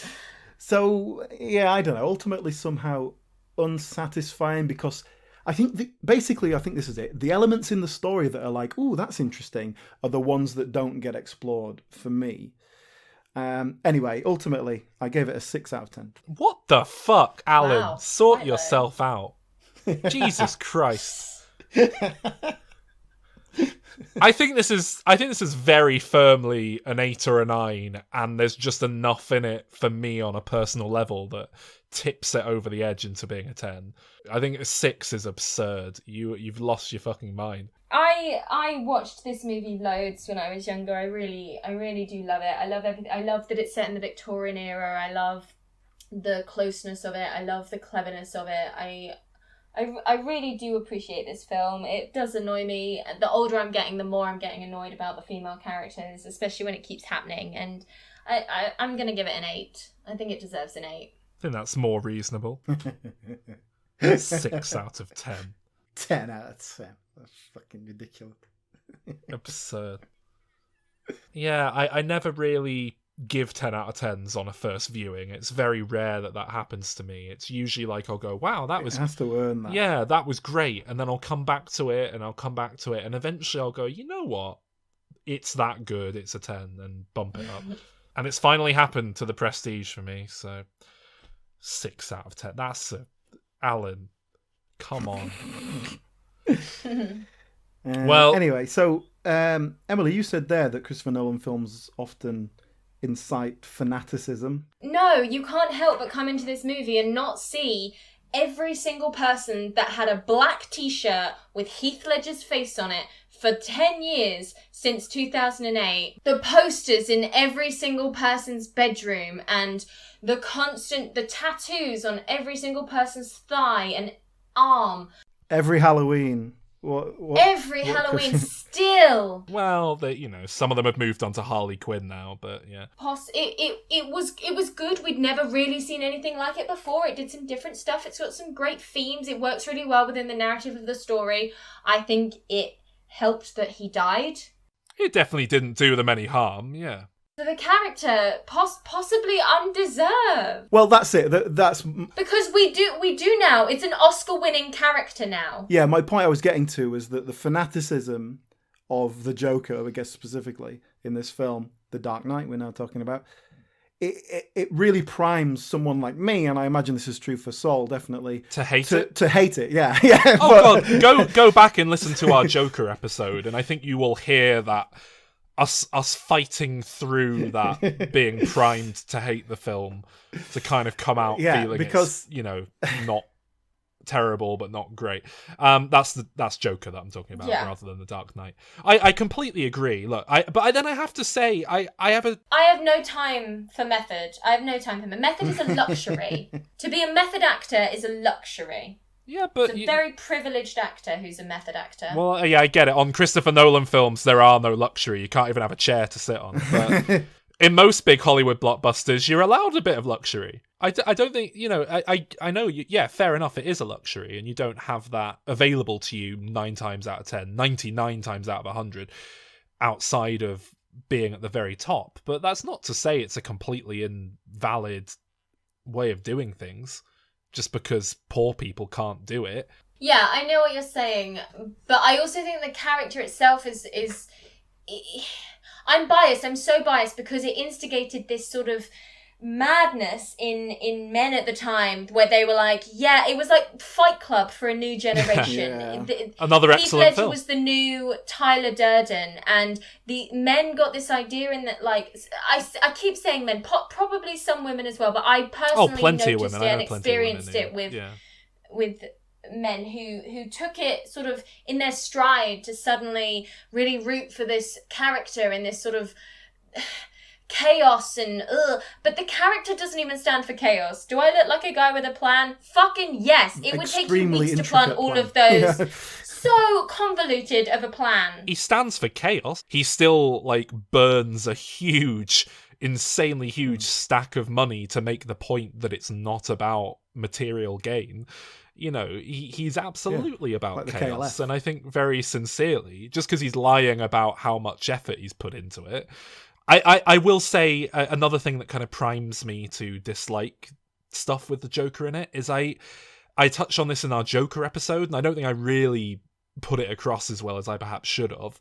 Speaker 1: So, yeah, I don't know. Ultimately, somehow unsatisfying because I think, basically, I think this is it. The elements in the story that are like, ooh, that's interesting, are the ones that don't get explored for me. Anyway, ultimately, I gave it a 6 out of 10.
Speaker 2: What the fuck, Alan?
Speaker 3: Wow.
Speaker 2: Sort
Speaker 3: Right
Speaker 2: yourself out. Jesus Christ. I think this is very firmly an 8 or a 9, and there's just enough in it for me on a personal level that tips it over the edge into being a 10. I think a 6 is absurd. You've lost your fucking mind.
Speaker 3: I watched this movie loads when I was younger. I really do love it. I love everything. I love that it's set in the Victorian era. I love the closeness of it. I love the cleverness of it. I really do appreciate this film. It does annoy me. The older I'm getting, the more I'm getting annoyed about the female characters, especially when it keeps happening. And I'm going to give it an 8. I think it deserves an 8.
Speaker 2: I think that's more reasonable. 6 out of 10.
Speaker 1: 10 out of 10. That's fucking ridiculous.
Speaker 2: Absurd. Yeah, I never really give 10 out of 10s on a first viewing. It's very rare that happens to me. It's usually like I'll go, wow, that was...
Speaker 1: It has to earn that.
Speaker 2: Yeah, that was great. And then I'll come back to it, and I'll come back to it, and eventually I'll go, you know what? It's that good. It's a 10, and bump it up. And it's finally happened to The Prestige for me, so 6 out of 10. That's Alan, come on. Well,
Speaker 1: anyway, so Emily, you said there that Christopher Nolan films often incite fanaticism.
Speaker 3: No, you can't help but come into this movie and not see every single person that had a black t-shirt with Heath Ledger's face on it for 10 years since 2008. The posters in every single person's bedroom and the tattoos on every single person's thigh and arm.
Speaker 1: Every Halloween.
Speaker 3: Every Halloween still.
Speaker 2: Well, some of them have moved on to Harley Quinn now, but yeah.
Speaker 3: It was good. We'd never really seen anything like it before. It did some different stuff. It's got some great themes. It works really well within the narrative of the story. I think it helped that he died.
Speaker 2: It definitely didn't do them any harm, yeah.
Speaker 3: So the character possibly undeserved.
Speaker 1: Well, that's it. That's
Speaker 3: because we do now. It's an Oscar-winning character now.
Speaker 1: Yeah, my point I was getting to was that the fanaticism of the Joker, I guess specifically in this film, The Dark Knight, we're now talking about, it really primes someone like me, and I imagine this is true for Saul, definitely.
Speaker 2: To hate it?
Speaker 1: To hate it, yeah.
Speaker 2: Oh, God, go back and listen to our Joker episode, and I think you will hear that us fighting through that, being primed to hate the film, to kind of come out feeling because it's, not terrible but not great. That's Joker that I'm talking about, rather than The Dark Knight. I completely agree. Look, then I have to say I have
Speaker 3: no time for method. I have no time for method is a luxury. To be a method actor is a luxury.
Speaker 2: Yeah, but
Speaker 3: it's a very privileged actor who's a method actor.
Speaker 2: Well, yeah, I get it. On Christopher Nolan films, there are no luxury. You can't even have a chair to sit on. But in most big Hollywood blockbusters, you're allowed a bit of luxury. I don't think, I know, yeah, fair enough, it is a luxury, and you don't have that available to you 9 times out of 10, 99 times out of 100, outside of being at the very top. But that's not to say it's a completely invalid way of doing things, just because poor people can't do it.
Speaker 3: Yeah, I know what you're saying, but I also think the character itself is I'm biased. I'm so biased because it instigated this sort of madness in men at the time, where they were like, yeah, it was like Fight Club for a new generation.
Speaker 2: Another excellent
Speaker 3: Heath Ledger
Speaker 2: film.
Speaker 3: was the new Tyler Durden, and the men got this idea in that, like, I keep saying men, probably some women as well, but I personally
Speaker 2: plenty of
Speaker 3: noticed
Speaker 2: women.
Speaker 3: it
Speaker 2: I
Speaker 3: and
Speaker 2: know plenty
Speaker 3: experienced
Speaker 2: of women,
Speaker 3: it with
Speaker 2: yeah.
Speaker 3: with men who took it sort of in their stride to suddenly really root for this character in this sort of chaos and but the character doesn't even stand for chaos. Do I look like a guy with a plan? Fucking yes. It would take you weeks to plan all of those. So convoluted of a plan.
Speaker 2: He stands for chaos. He still, like, burns a insanely huge stack of money to make the point that it's not about material gain. He's absolutely about
Speaker 1: like
Speaker 2: chaos, and I think very sincerely, just because he's lying about how much effort he's put into it. I will say another thing that kind of primes me to dislike stuff with the Joker in it is I touched on this in our Joker episode, and I don't think I really put it across as well as I perhaps should have.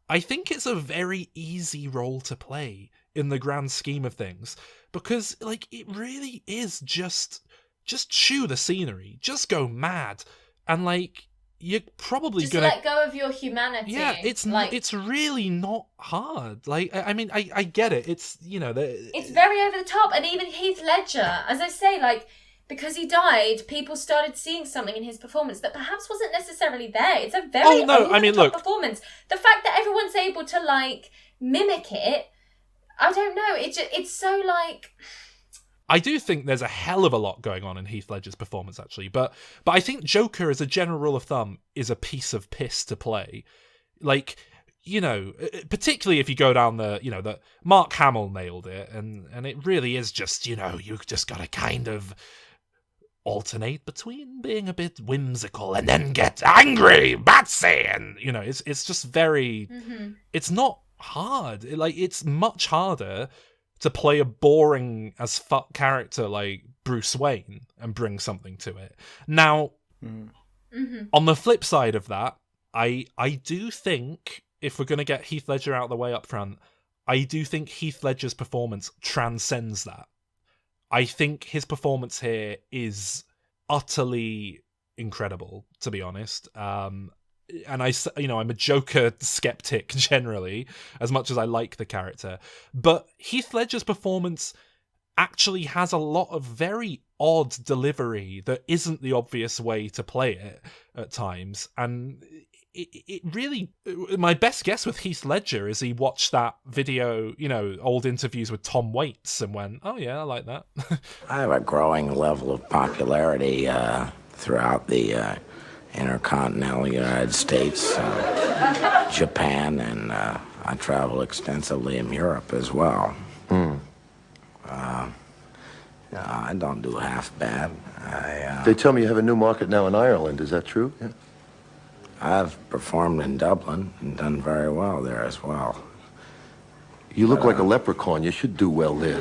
Speaker 2: I think it's a very easy role to play in the grand scheme of things, because, like, it really is just chew the scenery, just go mad, and, like, you're probably
Speaker 3: just
Speaker 2: gonna
Speaker 3: let go of your humanity.
Speaker 2: Yeah, it's really not hard. Like, I mean, I get it. It's,
Speaker 3: it's very over the top, and even Heath Ledger, as I say, like, because he died, people started seeing something in his performance that perhaps wasn't necessarily there. It's a very over the top performance. The fact that everyone's able to, like, mimic it, I don't know. It's so, like,
Speaker 2: I do think there's a hell of a lot going on in Heath Ledger's performance, actually, but I think Joker, as a general rule of thumb, is a piece of piss to play. Like, particularly if you go down the Mark Hamill nailed it, and it really is just, you just gotta kind of alternate between being a bit whimsical and then get angry, Batsy, and, it's just very, it's not hard. It's much harder to play a boring as fuck character like Bruce Wayne and bring something to it. Now, on the flip side of that, I do think, if we're going to get Heath Ledger out of the way up front, I do think Heath Ledger's performance transcends that. I think his performance here is utterly incredible, to be honest. And I'm a Joker skeptic generally, as much as I like the character. But Heath Ledger's performance actually has a lot of very odd delivery that isn't the obvious way to play it at times. And it really, my best guess with Heath Ledger is he watched that video, old interviews with Tom Waits, and went, oh yeah, I like that.
Speaker 8: I have a growing level of popularity throughout the intercontinental United States, Japan, and I travel extensively in Europe as well. I don't do half bad.
Speaker 9: They tell me you have a new market now in Ireland. Is that true? Yeah.
Speaker 8: I've performed in Dublin and done very well there as well.
Speaker 9: You look like a leprechaun. You should do well there.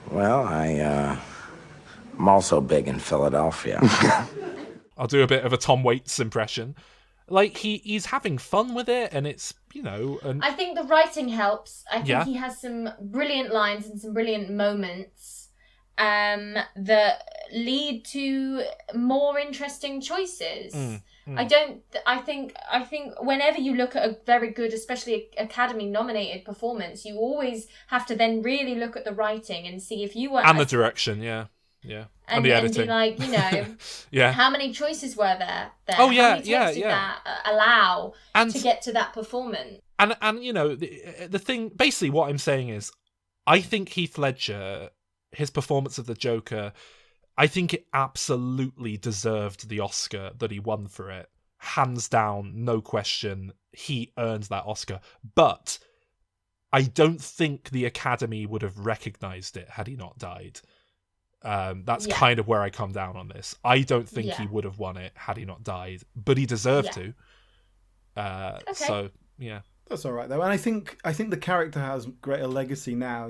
Speaker 8: Well, I'm also big in Philadelphia.
Speaker 2: I'll do a bit of a Tom Waits impression. Like, he's having fun with it, and it's,
Speaker 3: I think the writing helps. I think he has some brilliant lines and some brilliant moments that lead to more interesting choices. I think whenever you look at a very good, especially Academy nominated performance, you always have to then really look at the writing and see if you were...
Speaker 2: And the direction, yeah. And the editing.
Speaker 3: And be like, how many choices were there?
Speaker 2: Oh, yeah,
Speaker 3: how many takes did that allow to get to that performance?
Speaker 2: And the thing, basically what I'm saying is, I think Heath Ledger, his performance of the Joker, I think it absolutely deserved the Oscar that he won for it. Hands down, no question, he earned that Oscar. But I don't think the Academy would have recognised it had he not died. That's kind of where I come down on this. I don't think he would have won it had he not died, but he deserved to. So, yeah.
Speaker 1: That's all right, though. And I think the character has greater legacy now,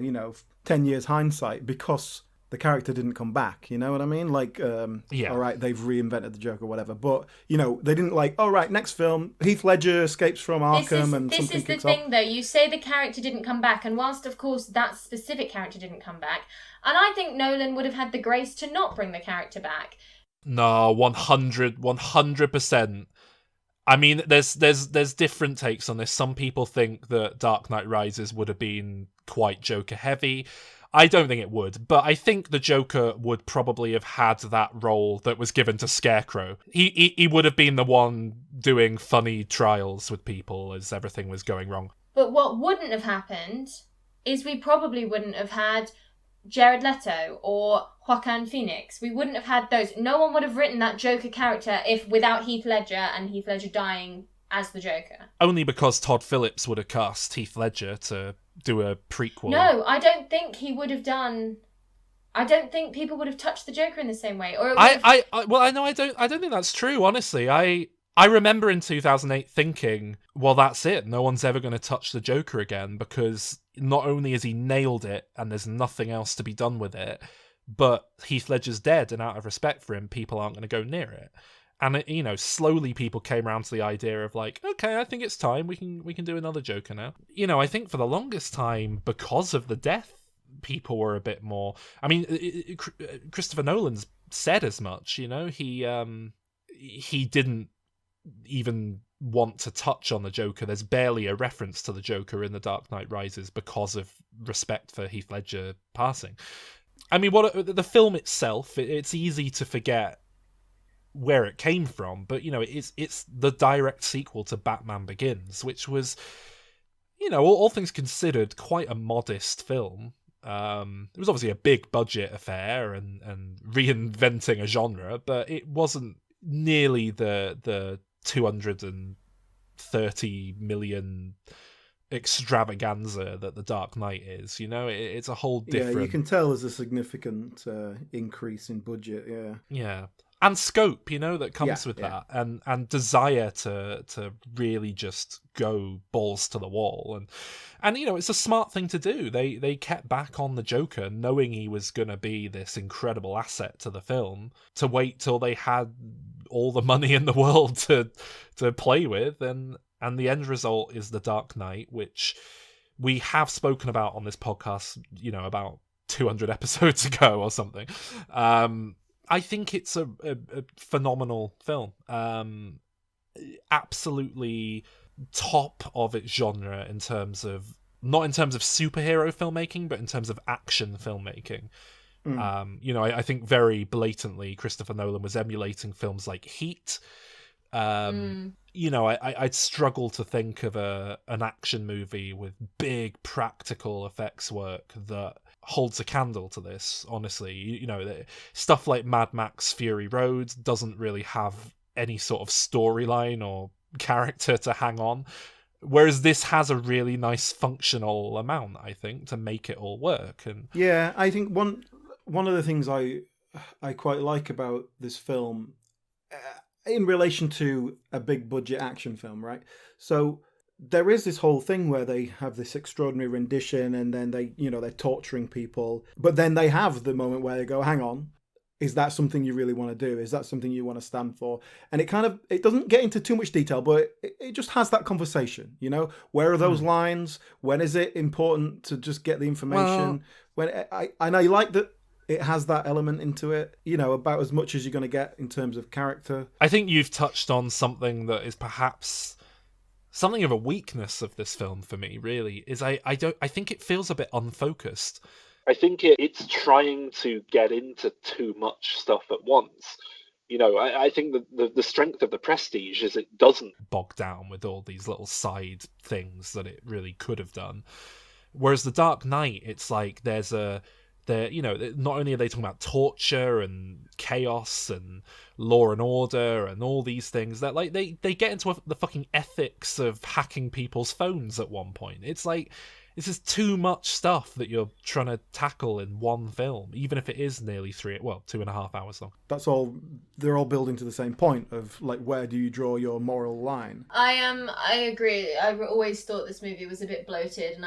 Speaker 1: 10 years hindsight, because the character didn't come back. You know what I mean? Like, all right, they've reinvented the Joker or whatever. But, they didn't all right, next film, Heath Ledger escapes from Arkham
Speaker 3: This is the thing, though. You say the character didn't come back, and whilst, of course, that specific character didn't come back, and I think Nolan would have had the grace to not bring the character back.
Speaker 2: No, 100%. I mean, there's different takes on this. Some people think that Dark Knight Rises would have been quite Joker heavy. I don't think it would, but I think the Joker would probably have had that role that was given to Scarecrow. He would have been the one doing funny trials with people as everything was going wrong.
Speaker 3: But what wouldn't have happened is we probably wouldn't have had Jared Leto or Joaquin Phoenix. We wouldn't have had those. No one would have written that Joker character without Heath Ledger and Heath Ledger dying as the Joker.
Speaker 2: Only because Todd Phillips would have cast Heath Ledger to do a prequel.
Speaker 3: No, I don't think he would have done. I don't think people would have touched the Joker in the same way. Or
Speaker 2: I don't think that's true. Honestly, I remember in 2008 thinking, well, that's it. No one's ever going to touch the Joker again, because not only has he nailed it and there's nothing else to be done with it, but Heath Ledger's dead, and out of respect for him, people aren't going to go near it. And slowly people came around to the idea of okay, I think it's time we can do another Joker now. I think for the longest time, because of the death, people were a bit more. I mean, Christopher Nolan's said as much. He didn't even want to touch on the Joker. There's barely a reference to the Joker in The Dark Knight Rises because of respect for Heath Ledger passing. I mean, the film itself, it's easy to forget where it came from, but it's the direct sequel to Batman Begins, which was, all things considered, quite a modest film. It was obviously a big budget affair and reinventing a genre, but it wasn't nearly the 230 million extravaganza that The Dark Knight is. It's a whole different.
Speaker 1: Yeah, you can tell there's a significant increase in budget.
Speaker 2: Yeah. And scope, that comes with that, and desire to really just go balls to the wall, and it's a smart thing to do. They kept back on the Joker, knowing he was going to be this incredible asset to the film, to wait till they had all the money in the world to play with, and the end result is The Dark Knight, which we have spoken about on this podcast, about 200 episodes ago or something. I think it's a phenomenal film. Absolutely top of its genre in terms of, not in terms of superhero filmmaking, but in terms of action filmmaking. I think very blatantly Christopher Nolan was emulating films like Heat. I'd struggle to think of an action movie with big practical effects work that holds a candle to this, honestly. Stuff like Mad Max Fury Road doesn't really have any sort of storyline or character to hang on, whereas this has a really nice functional amount, I think, to make it all work. And
Speaker 1: yeah, I think one of the things I quite like about this film, in relation to a big budget action film, right? So there is this whole thing where they have this extraordinary rendition, and then they're torturing people, but then they have the moment where they go, hang on, is that something you really want to do? Is that something you want to stand for? And it doesn't get into too much detail, but it just has that conversation, where are those lines? When is it important to just get the information? I like that it has that element into it, about as much as you're going to get in terms of character.
Speaker 2: I think you've touched on something that is perhaps something of a weakness of this film for me, really, is I think it feels a bit unfocused. I think it's trying to get into too much stuff at once. I think the strength of The Prestige is it doesn't bog down with all these little side things that it really could have done. Whereas The Dark Knight, it's like not only are they talking about torture and chaos and law and order and all these things, that they get into the fucking ethics of hacking people's phones at one point. It's like, this is too much stuff that you're trying to tackle in one film, even if it is nearly 2.5 hours long.
Speaker 1: That's all. They're all building to the same point of like, where do you draw your moral line?
Speaker 3: I agree. I always thought this movie was a bit bloated, and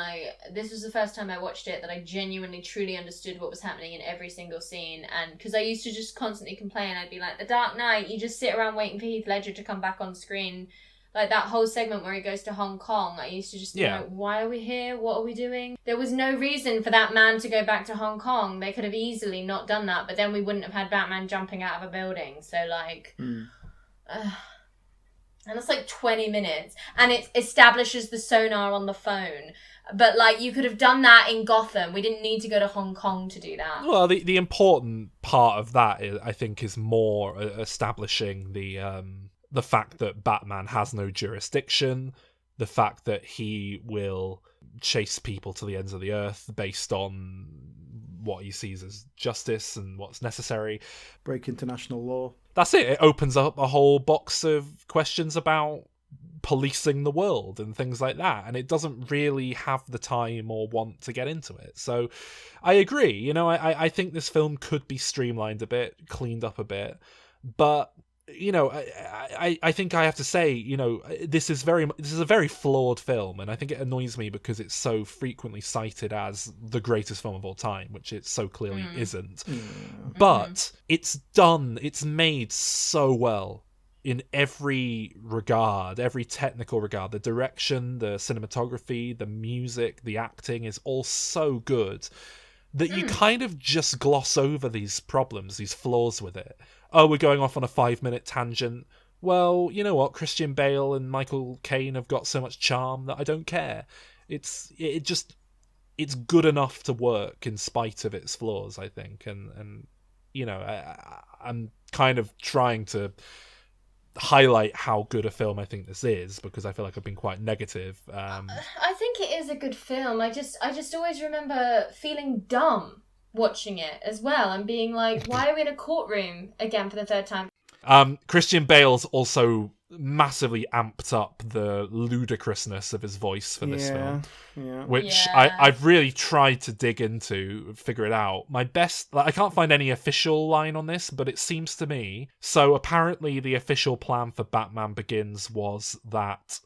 Speaker 3: this was the first time I watched it that I genuinely, truly understood what was happening in every single scene. And because I used to just constantly complain, I'd be like, The Dark Knight, you just sit around waiting for Heath Ledger to come back on screen. Like that whole segment where he goes to Hong Kong, I used to just be like, why are we here? What are we doing? There was no reason for that man to go back to Hong Kong. They could have easily not done that, but then we wouldn't have had Batman jumping out of a building. So like, and it's like 20 minutes, and it establishes the sonar on the phone. But like, you could have done that in Gotham. We didn't need to go to Hong Kong to do that.
Speaker 2: Well, the important part of that is, I think, is more establishing the fact that Batman has no jurisdiction, the fact that he will chase people to the ends of the earth based on what he sees as justice and what's necessary.
Speaker 1: Break international law.
Speaker 2: That's it. It opens up a whole box of questions about policing the world and things like that, and it doesn't really have the time or want to get into it. So I agree. You know, I think this film could be streamlined a bit, cleaned up a bit, but you know, I think I have to say, you know, this is a very flawed film, and I think it annoys me because it's so frequently cited as the greatest film of all time, which it so clearly isn't. But it's made so well in every regard, every technical regard. The direction, the cinematography, the music, the acting is all so good that you kind of just gloss over these problems, these flaws with it. Oh, we're going off on a 5-minute tangent. Well, you know what? Christian Bale and Michael Caine have got so much charm that I don't care. It's good enough to work in spite of its flaws, I think. And you know, I'm kind of trying to highlight how good a film I think this is, because I feel like I've been quite negative.
Speaker 3: I think it is a good film. I just always remember feeling dumb watching it as well, and being like, why are we in a courtroom again for the third time?
Speaker 2: Christian Bale's also massively amped up the ludicrousness of his voice for this film, which I've really tried to dig into, figure it out. My best, I can't find any official line on this, but it seems to me, so apparently the official plan for Batman Begins was that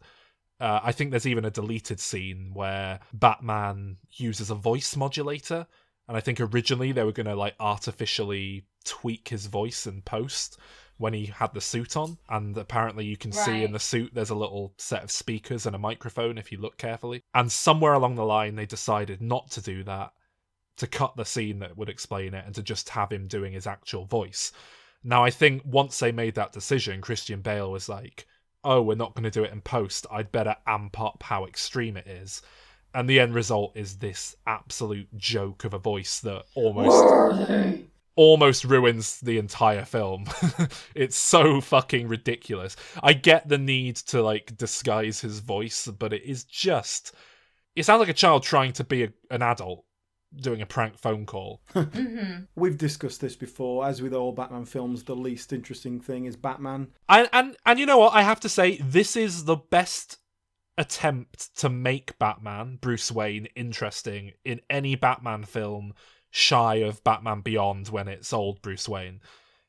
Speaker 2: I think there's even a deleted scene where Batman uses a voice modulator, and I think originally they were going to like artificially tweak his voice in post when he had the suit on, and apparently you can see in the suit there's a little set of speakers and a microphone if you look carefully. And somewhere along the line they decided not to do that, to cut the scene that would explain it, and to just have him doing his actual voice. Now I think once they made that decision, Christian Bale was like, oh, we're not going to do it in post, I'd better amp up how extreme it is. And the end result is this absolute joke of a voice that almost ruins the entire film. It's so fucking ridiculous. I get the need to like disguise his voice, but it sounds like a child trying to be an adult doing a prank phone call.
Speaker 1: We've discussed this before. As with all Batman films, the least interesting thing is Batman.
Speaker 2: And you know what? I have to say, this is the best attempt to make Batman, Bruce Wayne, interesting in any Batman film shy of Batman Beyond when it's old Bruce Wayne.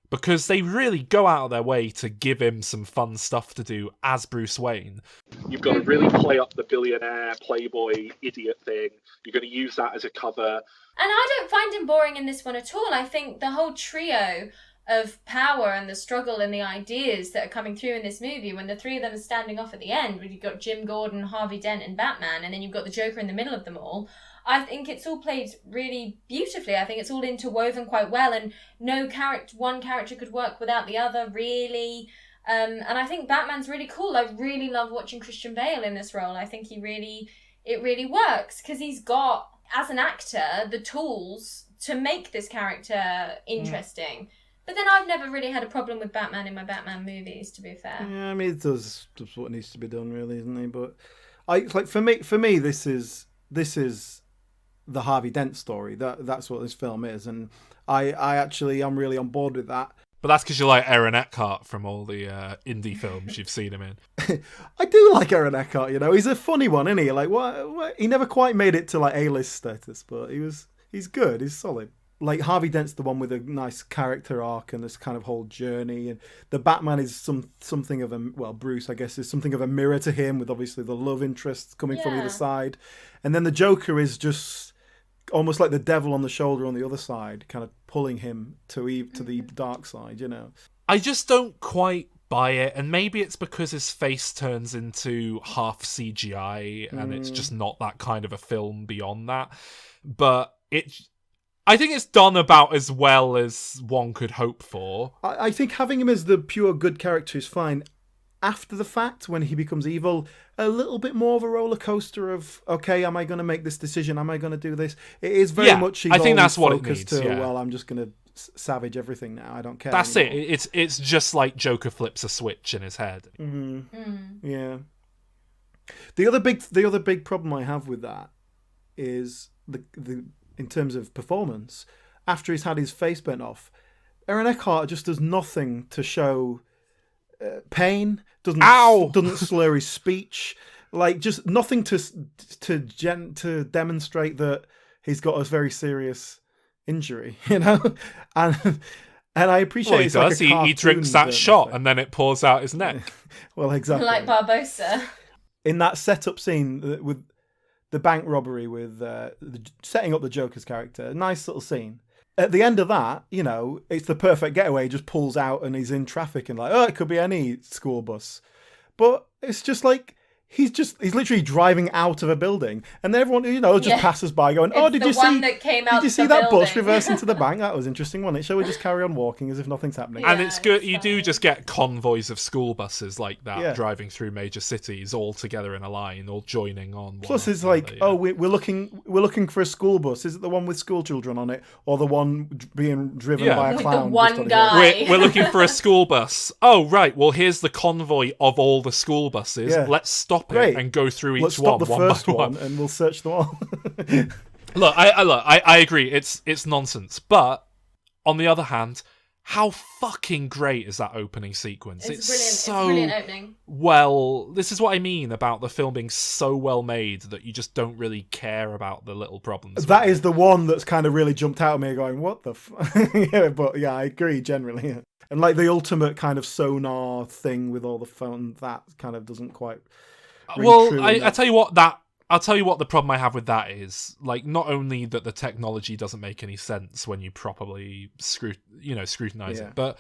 Speaker 2: Because they really go out of their way to give him some fun stuff to do as Bruce Wayne. You've got to really play up the billionaire, playboy, idiot thing. You're going to use that as a cover.
Speaker 3: And I don't find him boring in this one at all. I think the whole trio of power and the struggle and the ideas that are coming through in this movie, when the three of them are standing off at the end, when you've got Jim Gordon, Harvey Dent and Batman, and then you've got the Joker in the middle of them all, I think it's all played really beautifully. I think it's all interwoven quite well, and one character could work without the other, really. And I think Batman's really cool. I really love watching Christian Bale in this role. I think it really works, because he's got, as an actor, the tools to make this character interesting. But then I've never really had a problem with Batman in my Batman movies, to be fair.
Speaker 1: Yeah, I mean, it does what needs to be done, really, isn't it? But for me, this is the Harvey Dent story. That's what this film is, and I'm really on board with that.
Speaker 2: But that's because you like Aaron Eckhart from all the indie films you've seen him in.
Speaker 1: I do like Aaron Eckhart, you know. He's a funny one, isn't he? Like, what? He never quite made it to like A-list status, but he's good. He's solid. Like Harvey Dent's the one with a nice character arc and this kind of whole journey, and the Batman is something of a Bruce, I guess, is something of a mirror to him, with obviously the love interests coming from either side, and then the Joker is just almost like the devil on the shoulder on the other side, kind of pulling him to the dark side, you know.
Speaker 2: I just don't quite buy it, and maybe it's because his face turns into half CGI, and it's just not that kind of a film beyond that. But I think it's done about as well as one could hope for.
Speaker 1: I think having him as the pure good character is fine. After the fact, when he becomes evil, a little bit more of a roller coaster of, okay, am I going to make this decision? Am I going to do this? It is very much.
Speaker 2: I think that's what it needs.
Speaker 1: Well, I'm just going to savage everything now. I don't care.
Speaker 2: That's
Speaker 1: anymore.
Speaker 2: it. It's just like Joker flips a switch in his head.
Speaker 1: Yeah. The other big problem I have with that is the in terms of performance. After he's had his face burnt off, Aaron Eckhart just does nothing to show pain. Doesn't slur his speech. Like, just nothing to demonstrate that he's got a very serious injury, you know. And I appreciate.
Speaker 2: Well, he does.
Speaker 1: Like
Speaker 2: he drinks that shot, and then it pours out his neck.
Speaker 1: Well, exactly.
Speaker 3: Like Barbossa.
Speaker 1: In that setup scene with the bank robbery, with setting up the Joker's character, a nice little scene. At the end of that, you know, it's the perfect getaway. He just pulls out and he's in traffic and like, oh, it could be any school bus. But it's just like, he's literally driving out of a building, and everyone, you know, just passes by going, "Oh, did you see that bus reverse into the bank? That was interesting, wasn't it? Shall we just carry on walking as if nothing's happening?"
Speaker 2: And it's good. You do just get convoys of school buses like that driving through major cities, all together in a line, all joining on.
Speaker 1: Plus, it's like, oh, we're looking for a school bus. Is it the one with school children on it, or the one being driven by a clown?
Speaker 3: The one guy.
Speaker 2: We're looking for a school bus. Oh, right. Well, here's the convoy of all the school buses.
Speaker 1: Yeah.
Speaker 2: Let's stop it and go through each
Speaker 1: Let's
Speaker 2: one.
Speaker 1: Let's stop the first one and we'll search them all.
Speaker 2: Look, I agree. It's nonsense. But on the other hand, how fucking great is that opening sequence?
Speaker 3: It's brilliant.
Speaker 2: So
Speaker 3: it's a brilliant opening.
Speaker 2: Well, this is what I mean about the film being so well made that you just don't really care about the little problems.
Speaker 1: That is the one that's kind of really jumped out at me, going, "What the?" Yeah, but yeah, I agree generally. Yeah. And like the ultimate kind of sonar thing with all the phone, that kind of doesn't quite.
Speaker 2: Well, I tell you what I'll tell you what the problem I have with that is. Like, not only that the technology doesn't make any sense when you properly scrutinize it, but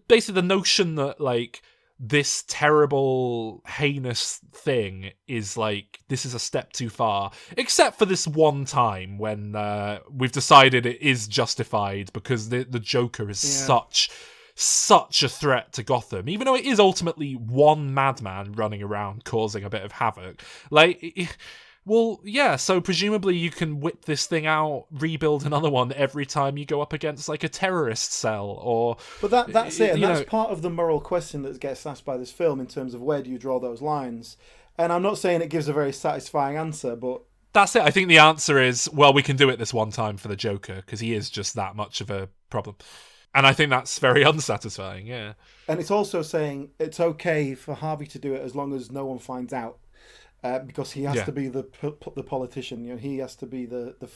Speaker 2: basically the notion that like this terrible, heinous thing is like, this is a step too far, except for this one time when we've decided it is justified because the Joker is such a threat to Gotham, even though it is ultimately one madman running around causing a bit of havoc. Like, well, yeah, so presumably you can whip this thing out, rebuild another one every time you go up against like a terrorist cell, or...
Speaker 1: But that's it, and that's part of the moral question that gets asked by this film in terms of where do you draw those lines. And I'm not saying it gives a very satisfying answer, but...
Speaker 2: That's it. I think the answer is, well, we can do it this one time for the Joker, because he is just that much of a problem. And I think that's very unsatisfying, yeah. And
Speaker 1: it's also saying it's okay for Harvey to do it as long as no one finds out, because he has to be the politician. You know, he has to be the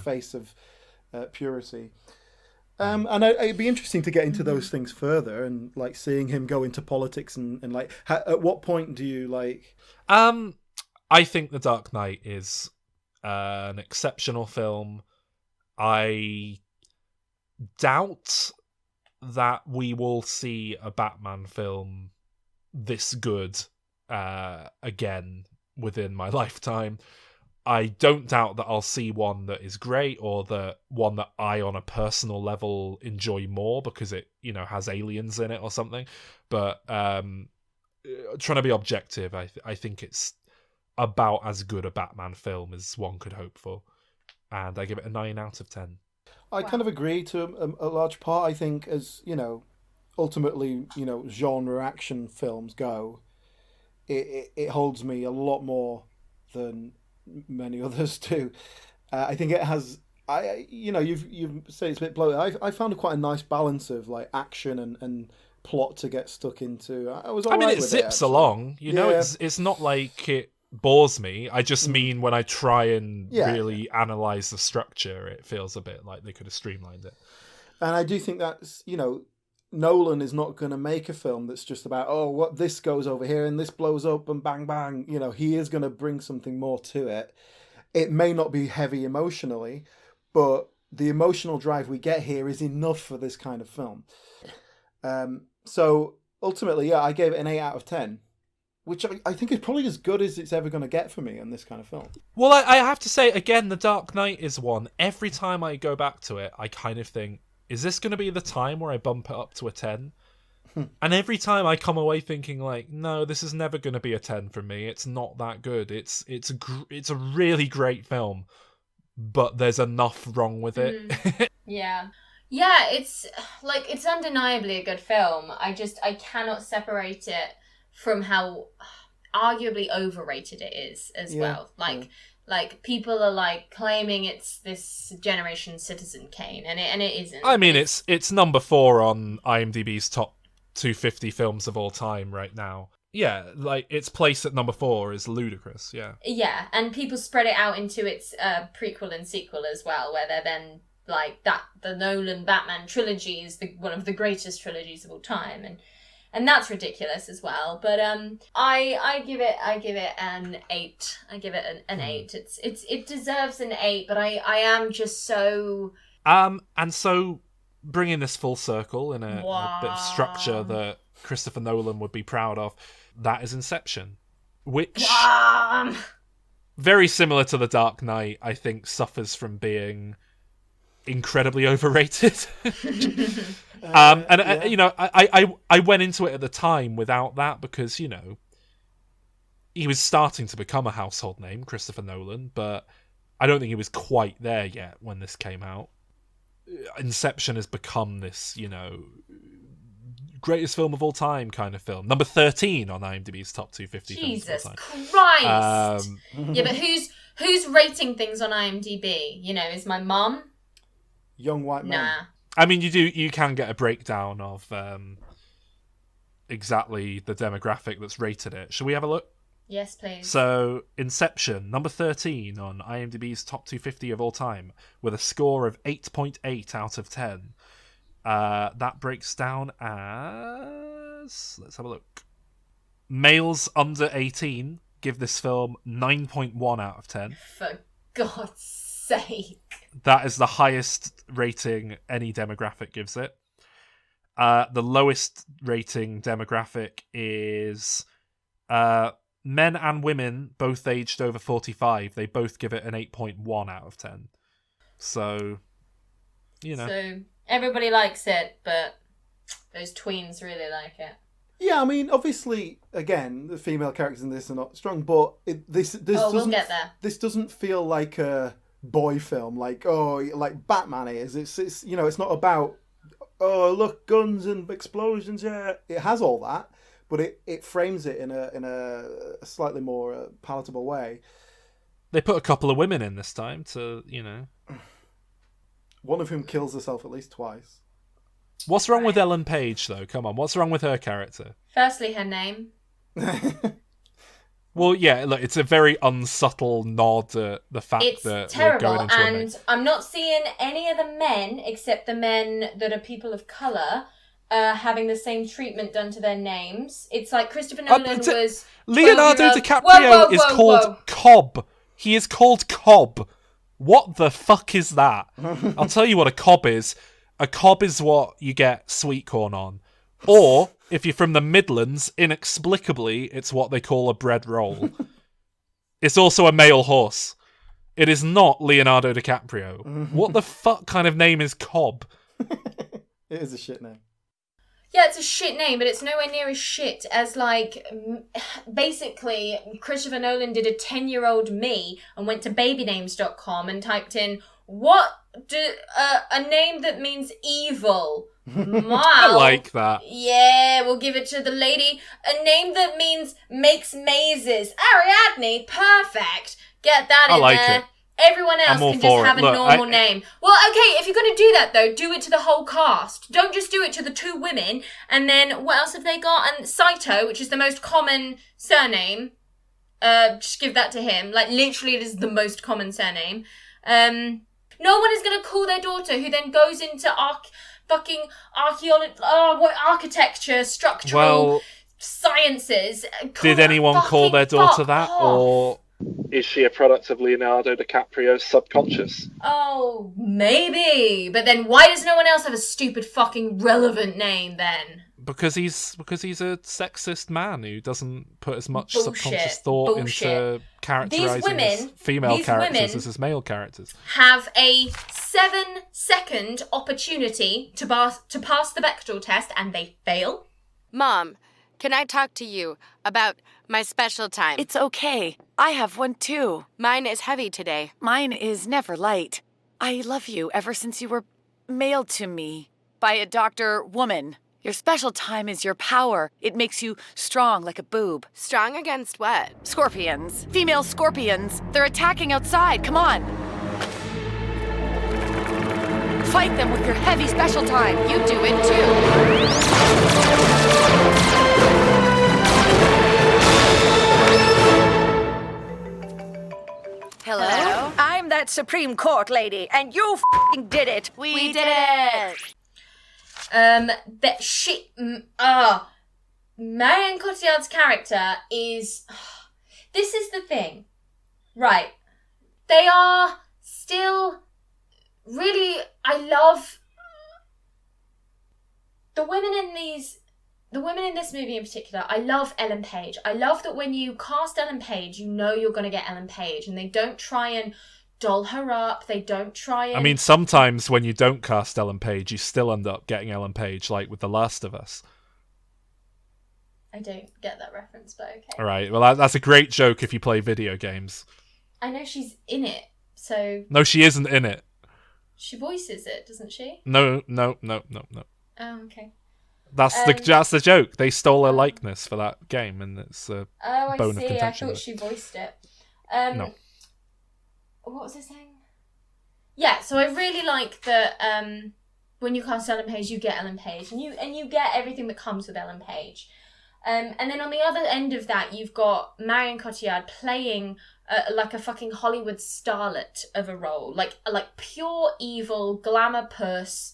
Speaker 1: face of purity. And it'd be interesting to get into those things further, and like seeing him go into politics and like at what point do you like?
Speaker 2: I think The Dark Knight is an exceptional film. I doubt that we will see a Batman film this good again within my lifetime. I don't doubt that I'll see one that is great, or one that I, on a personal level, enjoy more because it, has aliens in it or something. But trying to be objective, I think it's about as good a Batman film as one could hope for, and I give it a 9 out of 10.
Speaker 1: I kind of agree to a large part. I think, as ultimately, genre action films go, it holds me a lot more than many others do. I think it has. you've said it's a bit bloated. I found quite a nice balance of like action and plot to get stuck into. I was.
Speaker 2: It zips along. It's not like it bores me. I just mean when I try and really analyze the structure, it feels a bit like they could have streamlined it.
Speaker 1: And I do think that's, Nolan is not going to make a film that's just about, what this goes over here and this blows up and bang, bang. He is going to bring something more to it. It may not be heavy emotionally, but the emotional drive we get here is enough for this kind of film. So ultimately, I gave it an 8 out of 10, which I think is probably as good as it's ever going to get for me in this kind of film.
Speaker 2: Well, I have to say, again, The Dark Knight is one. Every time I go back to it, I kind of think, is this going to be the time where I bump it up to a 10? And every time I come away thinking like, no, this is never going to be a 10 for me. It's not that good. It's a really great film, but there's enough wrong with it.
Speaker 3: Yeah, it's undeniably a good film. I cannot separate it from how arguably overrated it is as well. Like people are like claiming it's this generation Citizen Kane, and it isn't.
Speaker 2: I mean, it's number 4 on IMDb's top 250 films of all time right now. Yeah, like its place at number 4 is ludicrous. Yeah,
Speaker 3: and people spread it out into its prequel and sequel as well, where they're then like that the Nolan Batman trilogy is one of the greatest trilogies of all time, and that's ridiculous as well. But I give it an 8. I give it an 8. It deserves an 8, but I am just so
Speaker 2: and so bringing this full circle in a bit of structure that Christopher Nolan would be proud of, that is Inception, which very similar to The Dark Knight, I think suffers from being incredibly overrated. I went into it at the time without that because, he was starting to become a household name, Christopher Nolan, but I don't think he was quite there yet when this came out. Inception has become this, greatest film of all time kind of film. Number 13 on IMDb's top 250 films of all time.
Speaker 3: Jesus Christ! Yeah, but who's rating things on IMDb? Is my mum?
Speaker 1: Young white man.
Speaker 3: Nah.
Speaker 2: I mean, you can get a breakdown of exactly the demographic that's rated it. Shall we have a look?
Speaker 3: Yes, please.
Speaker 2: So, Inception, number 13 on IMDb's top 250 of all time, with a score of 8.8 out of 10. That breaks down as... Let's have a look. Males under 18 give this film 9.1 out of 10.
Speaker 3: For God's sake.
Speaker 2: That is the highest rating any demographic gives it. The lowest rating demographic is men and women, both aged over 45. They both give it an 8.1 out of 10. So,
Speaker 3: So, everybody likes it, but those tweens really like it.
Speaker 1: Yeah, I mean, obviously, again, the female characters in this are not strong, but this
Speaker 3: we'll get there.
Speaker 1: This doesn't feel like a boy film, like Batman is. It's it's not about look, guns and explosions. Yeah, it has all that, but it frames it in a slightly more palatable way.
Speaker 2: They put a couple of women in this time to
Speaker 1: one of whom kills herself at least twice.
Speaker 2: What's wrong with Ellen Page, though? Come on, what's wrong with her character?
Speaker 3: Firstly, her name.
Speaker 2: Well, yeah, look, it's a very unsubtle nod at the fact that
Speaker 3: terrible,
Speaker 2: we're going into
Speaker 3: and I'm not seeing any of the men, except the men that are people of colour, having the same treatment done to their names. It's like Christopher Nolan was...
Speaker 2: Leonardo DiCaprio is called Cobb. He is called Cobb. What the fuck is that? I'll tell you what a cob is. A cob is what you get sweet corn on. Or, if you're from the Midlands, inexplicably, it's what they call a bread roll. It's also a male horse. It is not Leonardo DiCaprio. What the fuck kind of name is Cobb?
Speaker 1: It is a shit name.
Speaker 3: Yeah, it's a shit name, but it's nowhere near as shit as, like, basically, Christopher Nolan did a 10-year-old me and went to babynames.com and typed in, a name that means evil. Wow.
Speaker 2: I like that.
Speaker 3: Yeah, we'll give it to the lady. A name that means makes mazes. Ariadne, perfect. Get that in
Speaker 2: like
Speaker 3: there.
Speaker 2: it.
Speaker 3: Everyone else
Speaker 2: I'm all
Speaker 3: can just
Speaker 2: for
Speaker 3: have
Speaker 2: it.
Speaker 3: a
Speaker 2: Look,
Speaker 3: normal name. Well, okay, if you're going to do that, though, do it to the whole cast. Don't just do it to the 2 women. And then, what else have they got? And Saito, which is the most common surname. Just give that to him. Like, literally, it is the most common surname. No one is going to call their daughter, who then goes into architecture, structural sciences.
Speaker 2: Did anyone call their daughter that? Or
Speaker 10: is she a product of Leonardo DiCaprio's subconscious?
Speaker 3: Oh, maybe. But then why does no one else have a stupid fucking relevant name then?
Speaker 2: because he's a sexist man who doesn't put as much subconscious thought into characterizing his female characters as his male characters.
Speaker 3: Have a 7-second opportunity to pass the Bechdel test, and they fail.
Speaker 6: Mom, can I talk to you about my special time?
Speaker 7: It's okay. I have one too.
Speaker 6: Mine is heavy today.
Speaker 7: Mine is never light. I love you ever since you were mailed to me by a doctor woman. Your special time is your power. It makes you strong like a boob.
Speaker 6: Strong against what?
Speaker 7: Scorpions. Female scorpions. They're attacking outside. Come on. Fight them with your heavy special time.
Speaker 6: You do it too. Hello?
Speaker 11: I'm that Supreme Court lady, and you f***ing did it.
Speaker 6: We did it.
Speaker 3: Marion Cotillard's character is... This is the thing. Right. They are still... Really, I love... The women in this movie in particular, I love Ellen Page. I love that when you cast Ellen Page, you know you're going to get Ellen Page, and they don't try and doll her up. They don't try and...
Speaker 2: I mean, sometimes when you don't cast Ellen Page, you still end up getting Ellen Page, like with The Last of Us.
Speaker 3: I don't get that reference, but okay.
Speaker 2: All right, well, that's a great joke if you play video games.
Speaker 3: I know she's in it, so...
Speaker 2: No, she isn't in it.
Speaker 3: She voices it, doesn't she?
Speaker 2: No.
Speaker 3: Oh, okay.
Speaker 2: That's the joke. They stole her likeness for that game, and it's a bone of contention.
Speaker 3: I thought she voiced it.
Speaker 2: No.
Speaker 3: What was I saying? Yeah, so I really like that when you cast Ellen Page, you get Ellen Page, and you get everything that comes with Ellen Page. And then on the other end of that, you've got Marion Cotillard playing like a fucking Hollywood starlet of a role, like pure evil glamour puss.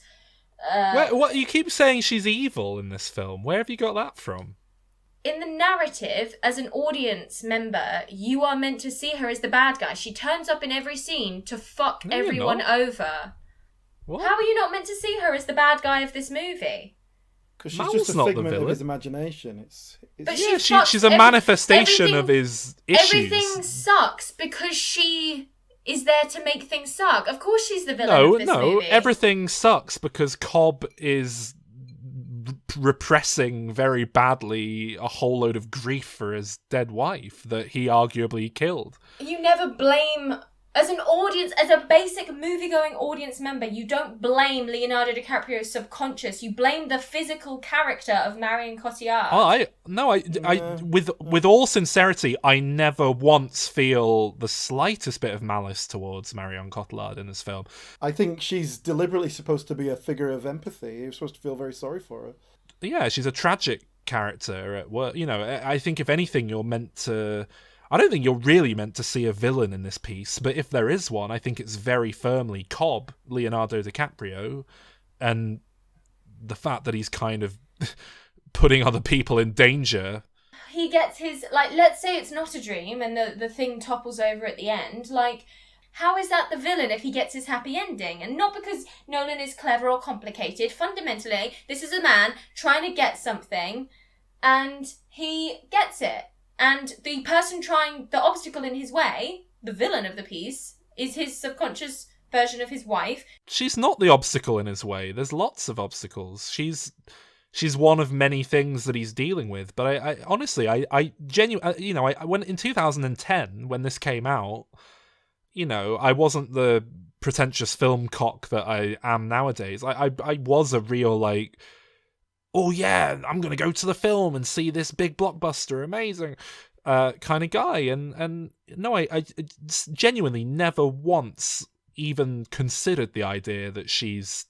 Speaker 2: What you keep saying she's evil in this film? Where have you got that from?
Speaker 3: In the narrative, as an audience member, you are meant to see her as the bad guy. She turns up in every scene to fuck everyone over.
Speaker 2: What?
Speaker 3: How are you not meant to see her as the bad guy of this movie?
Speaker 1: Because she's just a figment of his imagination.
Speaker 2: She's a manifestation of his issues.
Speaker 3: Everything sucks because she is there to make things suck. Of course she's the villain of this movie.
Speaker 2: No, everything sucks because Cobb is repressing very badly a whole load of grief for his dead wife that he arguably killed.
Speaker 3: You never blame... As an audience, as a basic movie-going audience member, you don't blame Leonardo DiCaprio's subconscious. You blame the physical character of Marion Cotillard.
Speaker 2: With all sincerity, I never once feel the slightest bit of malice towards Marion Cotillard in this film.
Speaker 1: I think she's deliberately supposed to be a figure of empathy. You're supposed to feel very sorry for her.
Speaker 2: Yeah, she's a tragic character at work. You know, I think if anything, you're meant to... I don't think you're really meant to see a villain in this piece, but if there is one, I think it's very firmly Cobb, Leonardo DiCaprio, and the fact that he's kind of putting other people in danger.
Speaker 3: He gets his, like, let's say it's not a dream and the thing topples over at the end, like, how is that the villain if he gets his happy ending? And not because Nolan is clever or complicated. Fundamentally, this is a man trying to get something, and he gets it. And the person the obstacle in his way, the villain of the piece, is his subconscious version of his wife.
Speaker 2: She's not the obstacle in his way. There's lots of obstacles. She's one of many things that he's dealing with. But I honestly, I genuinely, when in 2010, when this came out, I wasn't the pretentious film cock that I am nowadays. I was a real, oh yeah, I'm going to go to the film and see this big blockbuster, amazing. kind of guy. And no, I genuinely never once even considered the idea that she's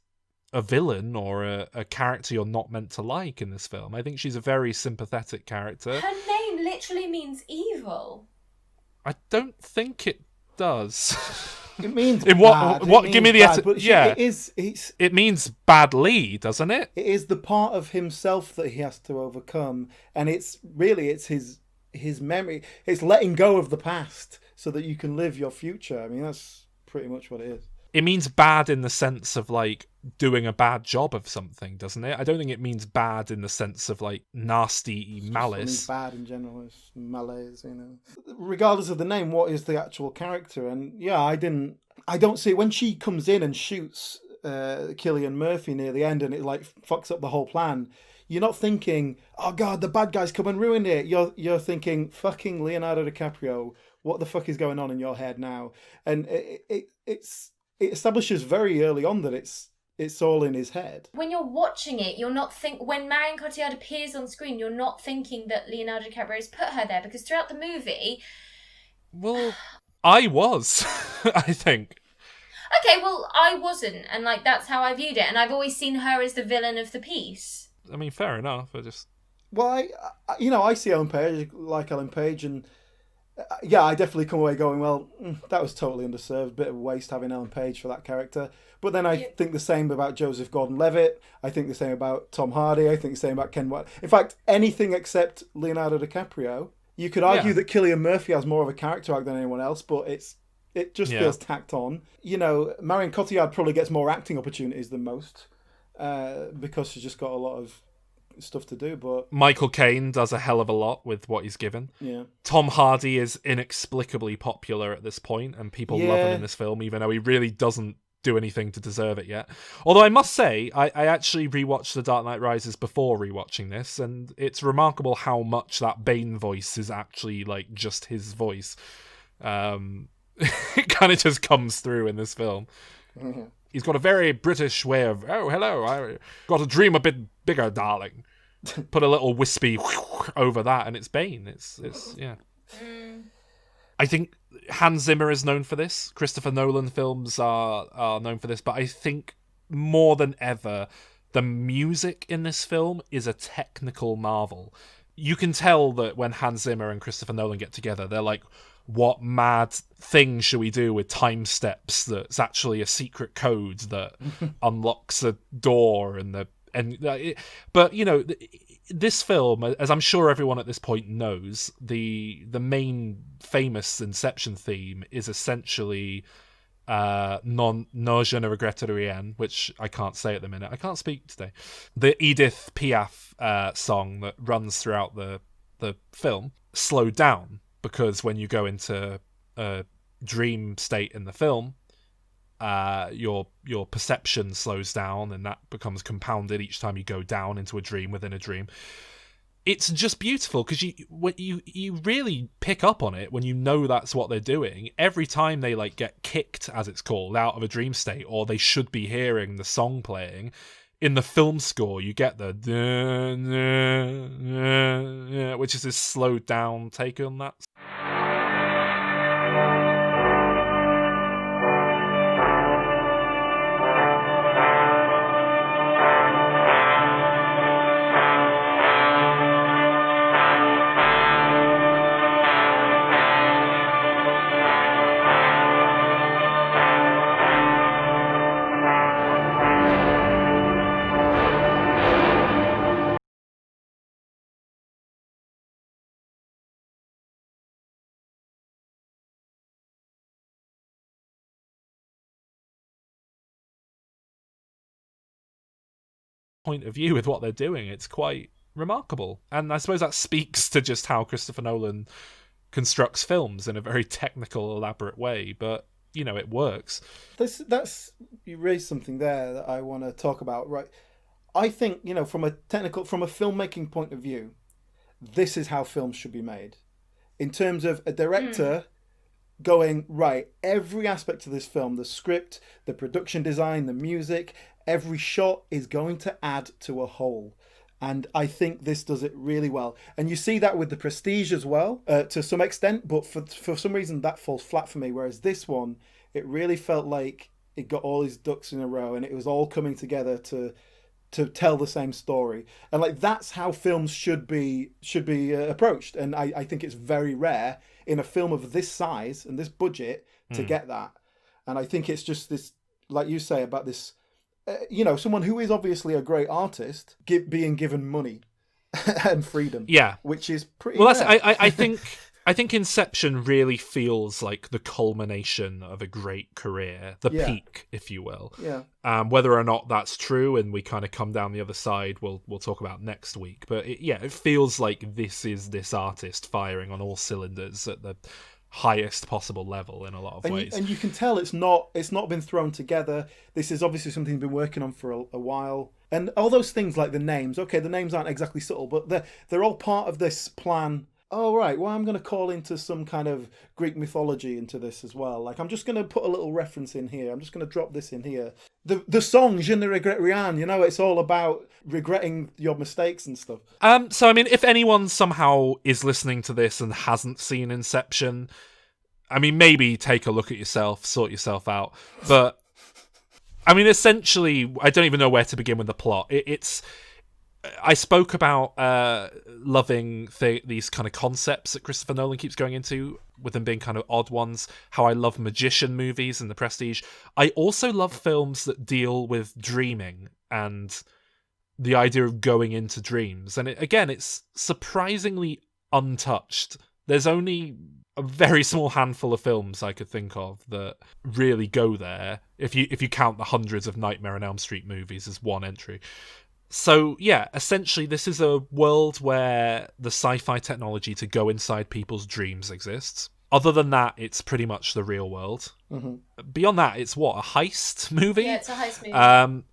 Speaker 2: a villain or a character you're not meant to like in this film. I think she's a very sympathetic character.
Speaker 3: Her name literally means evil.
Speaker 2: I don't think it does.
Speaker 1: It means
Speaker 2: in
Speaker 1: bad.
Speaker 2: What?
Speaker 1: It
Speaker 2: Give me
Speaker 1: means
Speaker 2: the
Speaker 1: bad,
Speaker 2: yeah.
Speaker 1: It
Speaker 2: means badly, doesn't it?
Speaker 1: It is the part of himself that he has to overcome, and it's his memory. It's letting go of the past so that you can live your future. I mean, that's pretty much what it is.
Speaker 2: It means bad in the sense of like doing a bad job of something, doesn't it? I don't think it means bad in the sense of like nasty malice.
Speaker 1: Bad in general is malaise, you know. Regardless of the name, what is the actual character? And yeah, I don't see it when she comes in and shoots Cillian Murphy near the end, and it like fucks up the whole plan. You're not thinking, oh god, the bad guy's come and ruined it. You're thinking, fucking Leonardo DiCaprio, what the fuck is going on in your head now? And it establishes very early on that it's all in his head.
Speaker 3: When you're watching it, you're not when Marion Cotillard appears on screen, you're not thinking that Leonardo DiCaprio has put her there, because throughout the movie...
Speaker 2: Well, I was, I think.
Speaker 3: Okay, well, I wasn't, and like that's how I viewed it, and I've always seen her as the villain of the piece.
Speaker 2: I mean, fair enough,
Speaker 1: Well, I see Ellen Page, like Ellen Page, and yeah, I definitely come away going, well, that was totally underserved, bit of a waste having Ellen Page for that character. But then I think the same about Joseph Gordon-Levitt. I think the same about Tom Hardy. I think the same about Ken White. In fact, anything except Leonardo DiCaprio. You could argue that Cillian Murphy has more of a character arc than anyone else, but it just feels tacked on. You know, Marion Cotillard probably gets more acting opportunities than most because she's just got a lot of stuff to do, but
Speaker 2: Michael Caine does a hell of a lot with what he's given.
Speaker 1: Yeah.
Speaker 2: Tom Hardy is inexplicably popular at this point, and people love him in this film, even though he really doesn't do anything to deserve it yet. Although I must say, I actually rewatched The Dark Knight Rises before rewatching this, and it's remarkable how much that Bane voice is actually like just his voice. It kind of just comes through in this film.
Speaker 1: Mm-hmm.
Speaker 2: He's got a very British way of, oh, hello, I got to dream a bit bigger, darling. Put a little wispy over that, and it's Bane. It's yeah. I think Hans Zimmer is known for this. Christopher Nolan films are known for this, but I think more than ever, the music in this film is a technical marvel. You can tell that when Hans Zimmer and Christopher Nolan get together, they're like, what mad thing should we do with time steps that's actually a secret code that unlocks a door but you know, this film, as I'm sure everyone at this point knows, the main famous Inception theme is essentially Non Je ne regrette rien, which I can't say at the minute. I can't speak today. The Edith Piaf song that runs throughout the film slowed down, because when you go into a dream state in the film, your perception slows down, and that becomes compounded each time you go down into a dream within a dream. It's just beautiful, because you really pick up on it when you know that's what they're doing. Every time they like get kicked, as it's called, out of a dream state, or they should be hearing the song playing, in the film score you get the which is this slowed down take on that. Point of view with what they're doing, it's quite remarkable, and I suppose that speaks to just how Christopher Nolan constructs films in a very technical, elaborate way, but you know, it works.
Speaker 1: That's you raised something there that I want to talk about, right? I think, you know, from a filmmaking point of view, this is how films should be made. In terms of a director going, right, every aspect of this film, the script, the production design, the music, every shot is going to add to a whole. And I think this does it really well. And you see that with The Prestige as well, to some extent, but for some reason that falls flat for me. Whereas this one, it really felt like it got all his ducks in a row and it was all coming together to tell the same story. And like that's how films should be approached. And I think it's very rare in a film of this size and this budget to get that. And I think it's just this, like you say, about this, someone who is obviously a great artist being given money and freedom.
Speaker 2: Yeah,
Speaker 1: which is pretty.
Speaker 2: Well, I think Inception really feels like the culmination of a great career, the peak, if you will.
Speaker 1: Yeah.
Speaker 2: Whether or not that's true, and we kind of come down the other side, we'll talk about next week. But it feels like this is this artist firing on all cylinders at the highest possible level in a lot of ways.
Speaker 1: And you can tell it's not been thrown together. This is obviously something he's been working on for a while. And all those things like the names, okay, the names aren't exactly subtle, but they're all part of this plan. Oh, right, well, I'm going to call into some kind of Greek mythology into this as well. Like, I'm just going to put a little reference in here. I'm just going to drop this in here. The song, Je ne regrette rien, it's all about regretting your mistakes and stuff.
Speaker 2: So, I mean, if anyone somehow is listening to this and hasn't seen Inception, I mean, maybe take a look at yourself, sort yourself out. But, I mean, essentially, I don't even know where to begin with the plot. I spoke about loving these kind of concepts that Christopher Nolan keeps going into, with them being kind of odd ones, how I love magician movies and The Prestige. I also love films that deal with dreaming and the idea of going into dreams. And it's surprisingly untouched. There's only a very small handful of films I could think of that really go there, if you count the hundreds of Nightmare on Elm Street movies as one entry. So, yeah, essentially this is a world where the sci-fi technology to go inside people's dreams exists. Other than that, it's pretty much the real world. Mm-hmm. Beyond that, it's a heist movie?
Speaker 3: Yeah, it's a heist movie.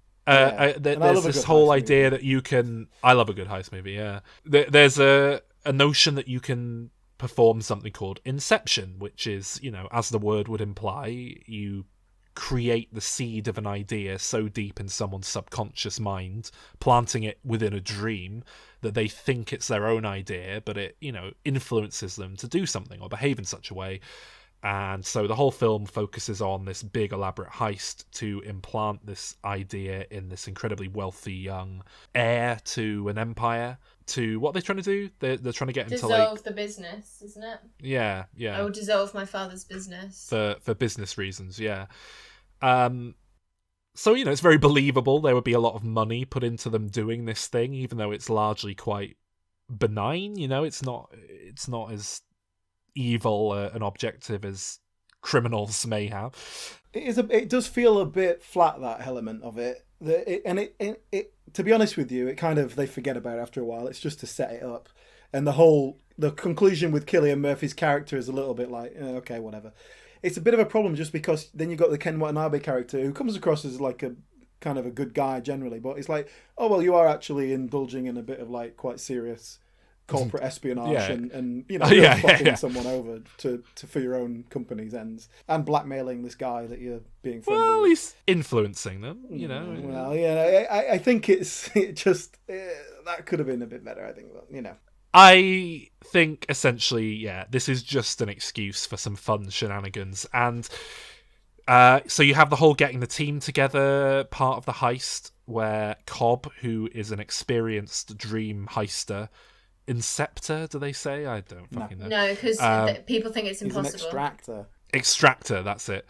Speaker 2: There's this whole idea that you can... I love a good heist movie, yeah. There's a notion that you can perform something called Inception, which is, as the word would imply, you create the seed of an idea so deep in someone's subconscious mind, planting it within a dream that they think it's their own idea, but it, influences them to do something or behave in such a way. And so the whole film focuses on this big elaborate heist to implant this idea in this incredibly wealthy young heir to an empire. To what they're trying to do? They're trying to get him to
Speaker 3: dissolve the business, isn't it?
Speaker 2: Yeah.
Speaker 3: I will dissolve my father's business
Speaker 2: for business reasons. Yeah. So it's very believable. There would be a lot of money put into them doing this thing, even though it's largely quite benign. It's not as evil and objective as criminals may have.
Speaker 1: It does feel a bit flat, that element of it. To be honest with you, it kind of, they forget about it after a while. It's just to set it up, and the conclusion with Cillian Murphy's character is a little bit like, okay, whatever. It's a bit of a problem just because then you've got the Ken Watanabe character who comes across as like a kind of a good guy generally, but it's like, oh well, you are actually indulging in a bit of like quite serious corporate espionage and fucking someone over to for your own company's ends and blackmailing this guy that you're being friendly with.
Speaker 2: Well, he's influencing them,
Speaker 1: Well, yeah, I think it just that could have been a bit better. I think, but,
Speaker 2: I think essentially, this is just an excuse for some fun shenanigans. And so you have the whole getting the team together part of the heist, where Cobb, who is an experienced dream heister, Inceptor, do they say? I don't fucking know.
Speaker 3: No, because people think it's impossible.
Speaker 1: He's an
Speaker 2: Extractor, that's it.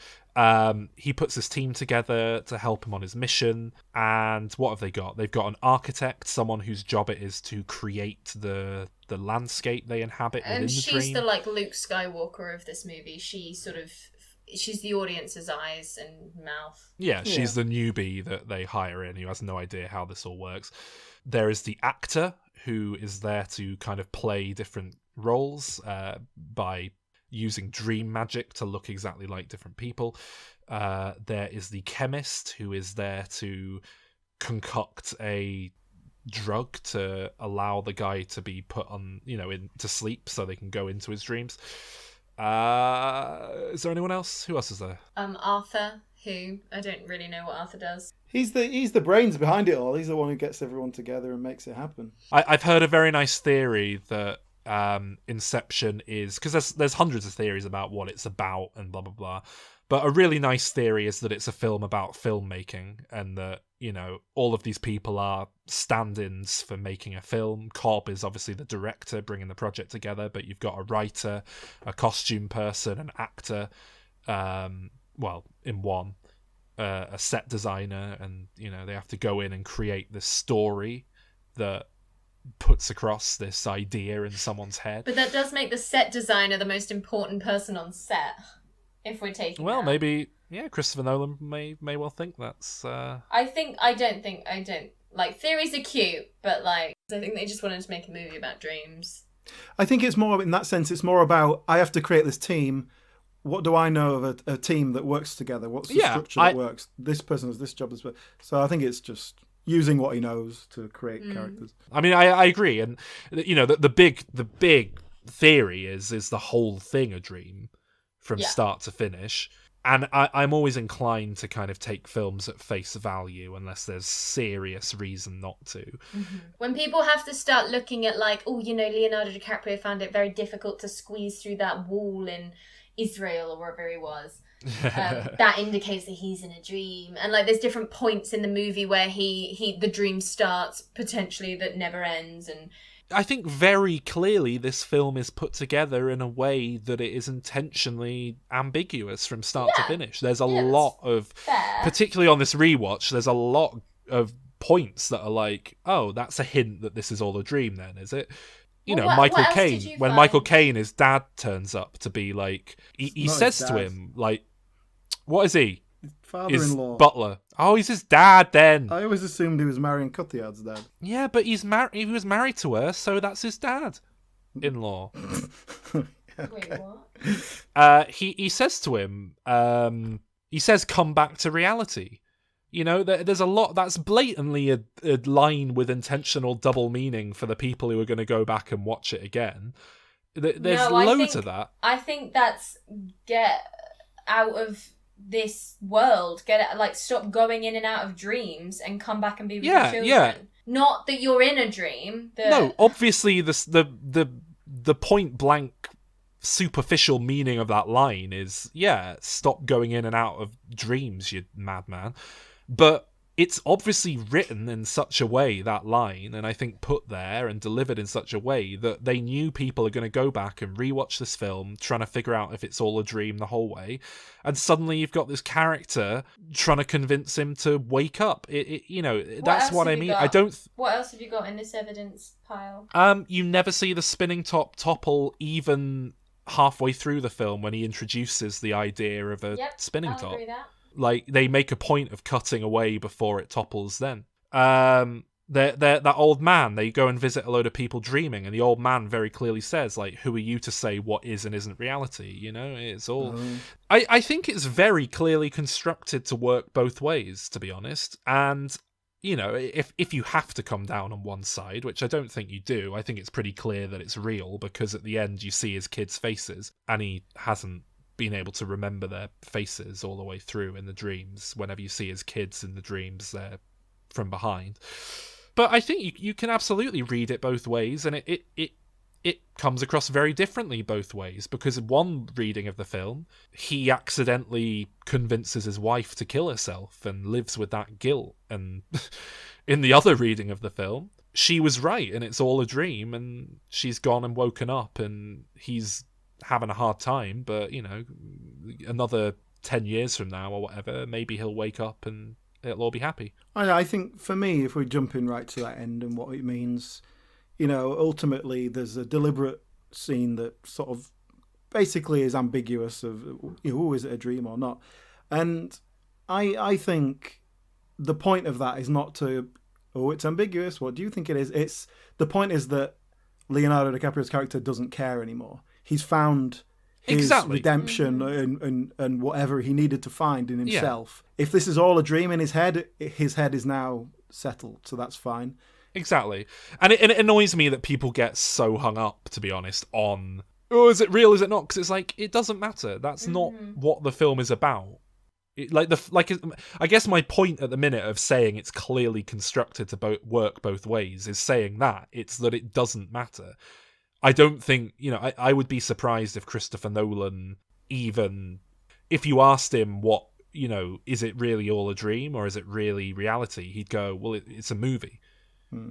Speaker 2: He puts his team together to help him on his mission. And what have they got? They've got an architect, someone whose job it is to create the landscape they inhabit within the dream.
Speaker 3: And she's the Luke Skywalker of this movie. She's the audience's eyes and mouth.
Speaker 2: Yeah, she's the newbie that they hire in who has no idea how this all works. There is the actor who is there to kind of play different roles by using dream magic to look exactly like different people. There is the chemist who is there to concoct a drug to allow the guy to be put on, to sleep so they can go into his dreams. Is there anyone else? Who else is there?
Speaker 3: Arthur, Who? I don't really know what Arthur does.
Speaker 1: He's the brains behind it all. He's the one who gets everyone together and makes it happen.
Speaker 2: I've heard a very nice theory that Inception is, because there's hundreds of theories about what it's about and blah blah blah, but a really nice theory is that it's a film about filmmaking, and that, you know, all of these people are stand-ins for making a film. Cobb is obviously the director bringing the project together, but you've got a writer, a costume person, an actor, in one, a set designer, and, you know, they have to go in and create this story that puts across this idea in someone's head.
Speaker 3: But that does make the set designer the most important person on set, if we're taking that.
Speaker 2: Maybe, yeah, Christopher Nolan may well think that's...
Speaker 3: I don't. Like, theories are cute, but, like, I think they just wanted to make a movie about dreams.
Speaker 1: I think it's more, in that sense, it's more about, I have to create this team. What do I know of a team that works together? What's the structure that works? This person has this job. So I think it's just using what he knows to create characters.
Speaker 2: I mean, I agree, and, you know, the big theory is the whole thing a dream from start to finish. And I'm always inclined to kind of take films at face value unless there's serious reason not to.
Speaker 3: Mm-hmm. When people have to start looking at, like, oh, you know, Leonardo DiCaprio found it very difficult to squeeze through that wall in Israel or wherever he was, that indicates that he's in a dream. And, like, there's different points in the movie where the dream starts, potentially, that never ends. And
Speaker 2: I think very clearly this film is put together in a way that it is intentionally ambiguous from start to finish. There's a lot of, particularly on this rewatch, there's a lot of points that are like, oh, that's a hint that this is all a dream then, is it? You know, Michael Caine, when Michael Caine, his dad turns up to be like, he says to him, like, what is he?
Speaker 1: Father-in-law.
Speaker 2: His butler. Oh, he's his dad then.
Speaker 1: I always assumed he was marrying Cotillard's dad.
Speaker 2: Yeah, but he was married to her, so that's his dad-in-law.
Speaker 3: Wait, what?
Speaker 2: He says to him, he says, come back to reality. You know, there's a lot that's blatantly a line with intentional double meaning for the people who are going to go back and watch it again. There's loads of that.
Speaker 3: I think that's get out of this world. Stop going in and out of dreams and come back and be with your children. Yeah. Not that you're in a dream.
Speaker 2: No, obviously the point blank superficial meaning of that line is, stop going in and out of dreams, you madman. But it's obviously written in such a way, that line, and I think put there and delivered in such a way that they knew people are going to go back and rewatch this film trying to figure out if it's all a dream the whole way. And suddenly you've got this character trying to convince him to wake up. That's what I mean.
Speaker 3: What else have you got in this evidence pile?
Speaker 2: You never see the spinning top topple even halfway through the film when he introduces the idea of a spinning top.
Speaker 3: Agree that.
Speaker 2: Like, they make a point of cutting away before it topples then. That old man, they go and visit a load of people dreaming, and the old man very clearly says, like, who are you to say what is and isn't reality? You know, it's all... I think it's very clearly constructed to work both ways, to be honest. And, you know, if you have to come down on one side, which I don't think you do, I think it's pretty clear that it's real, because at the end you see his kids' faces, and he hasn't been able to remember their faces all the way through in the dreams. Whenever you see his kids in the dreams, they're from behind. But I think you can absolutely read it both ways, and it comes across very differently both ways, because in one reading of the film, he accidentally convinces his wife to kill herself and lives with that guilt. And in the other reading of the film, she was right, and it's all a dream, and she's gone and woken up, and he's having a hard time, but, you know, another 10 years from now or whatever, maybe he'll wake up and it'll all be happy.
Speaker 1: I think for me, if we're jumping right to that end and what it means, you know, ultimately there's a deliberate scene that sort of basically is ambiguous of, you know, is it a dream or not? And I think the point of that is not to, oh, it's ambiguous, what do you think it is? The point is that Leonardo DiCaprio's character doesn't care anymore. He's found his redemption and whatever he needed to find in himself. Yeah. If this is all a dream in his head is now settled, so that's fine.
Speaker 2: Exactly. And it annoys me that people get so hung up, to be honest, on, oh, is it real, is it not? Because it's like, it doesn't matter. That's not what the film is about. I guess my point at the minute of saying it's clearly constructed to work both ways is saying that it's that it doesn't matter. I don't think, I would be surprised if Christopher Nolan, even if you asked him what, is it really all a dream or is it really reality, he'd go, well, it's a movie.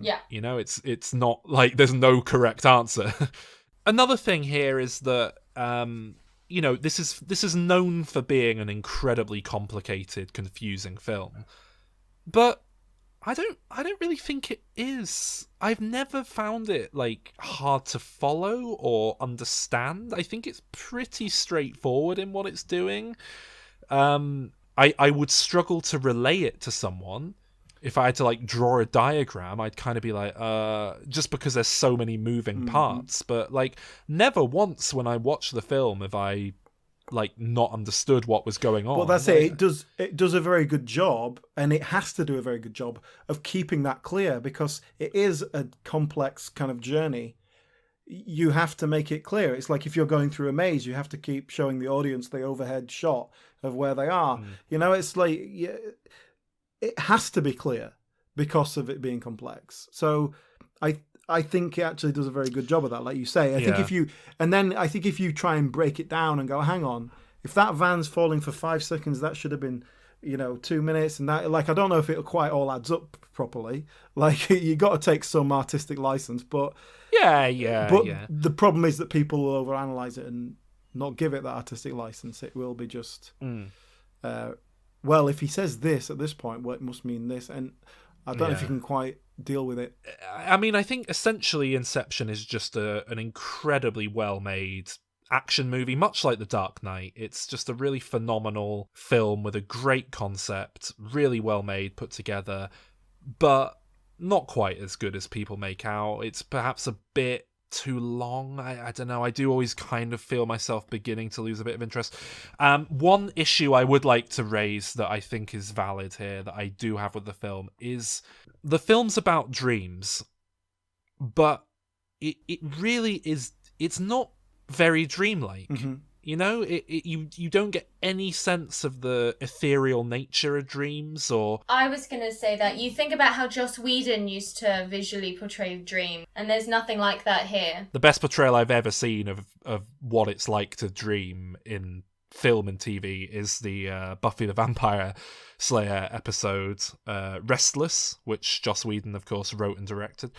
Speaker 3: Yeah.
Speaker 2: It's not like there's no correct answer. Another thing here is that this is known for being an incredibly complicated, confusing film, but I don't really think it is. I've never found it like hard to follow or understand. I think it's pretty straightforward in what it's doing. I would struggle to relay it to someone. If I had to like draw a diagram, I'd kind of be like, just because there's so many moving parts. But like, never once when I watched the film have I like not understood what was going on.
Speaker 1: Well, that's it. It does a very good job, and it has to do a very good job of keeping that clear because it is a complex kind of journey. You have to make it clear. It's like if you're going through a maze, you have to keep showing the audience the overhead shot of where they are. It's like it has to be clear because of it being complex. So I think it actually does a very good job of that, like you say. I think if you try and break it down and go, hang on, if that van's falling for 5 seconds, that should have been, 2 minutes, and that, like, I don't know if it quite all adds up properly. Like, you got to take some artistic license, but the problem is that people will overanalyze it and not give it that artistic license. It will be just, well, if he says this at this point, well, it must mean this, and I don't know if you can quite deal with it.
Speaker 2: I mean, I think essentially Inception is just an incredibly well-made action movie, much like The Dark Knight. It's just a really phenomenal film with a great concept, really well-made, put together, but not quite as good as people make out. It's perhaps a bit too long. I don't know. I do always kind of feel myself beginning to lose a bit of interest. One issue I would like to raise that I think is valid here, that I do have with the film, is the film's about dreams, but it really is, it's not very dreamlike. You don't get any sense of the ethereal nature of dreams. Or
Speaker 3: I was going to say that you think about how Joss Whedon used to visually portray dream, and there's nothing like that here.
Speaker 2: The best portrayal I've ever seen of what it's like to dream in film and TV is the Buffy the Vampire Slayer episode Restless, which Joss Whedon of course wrote and directed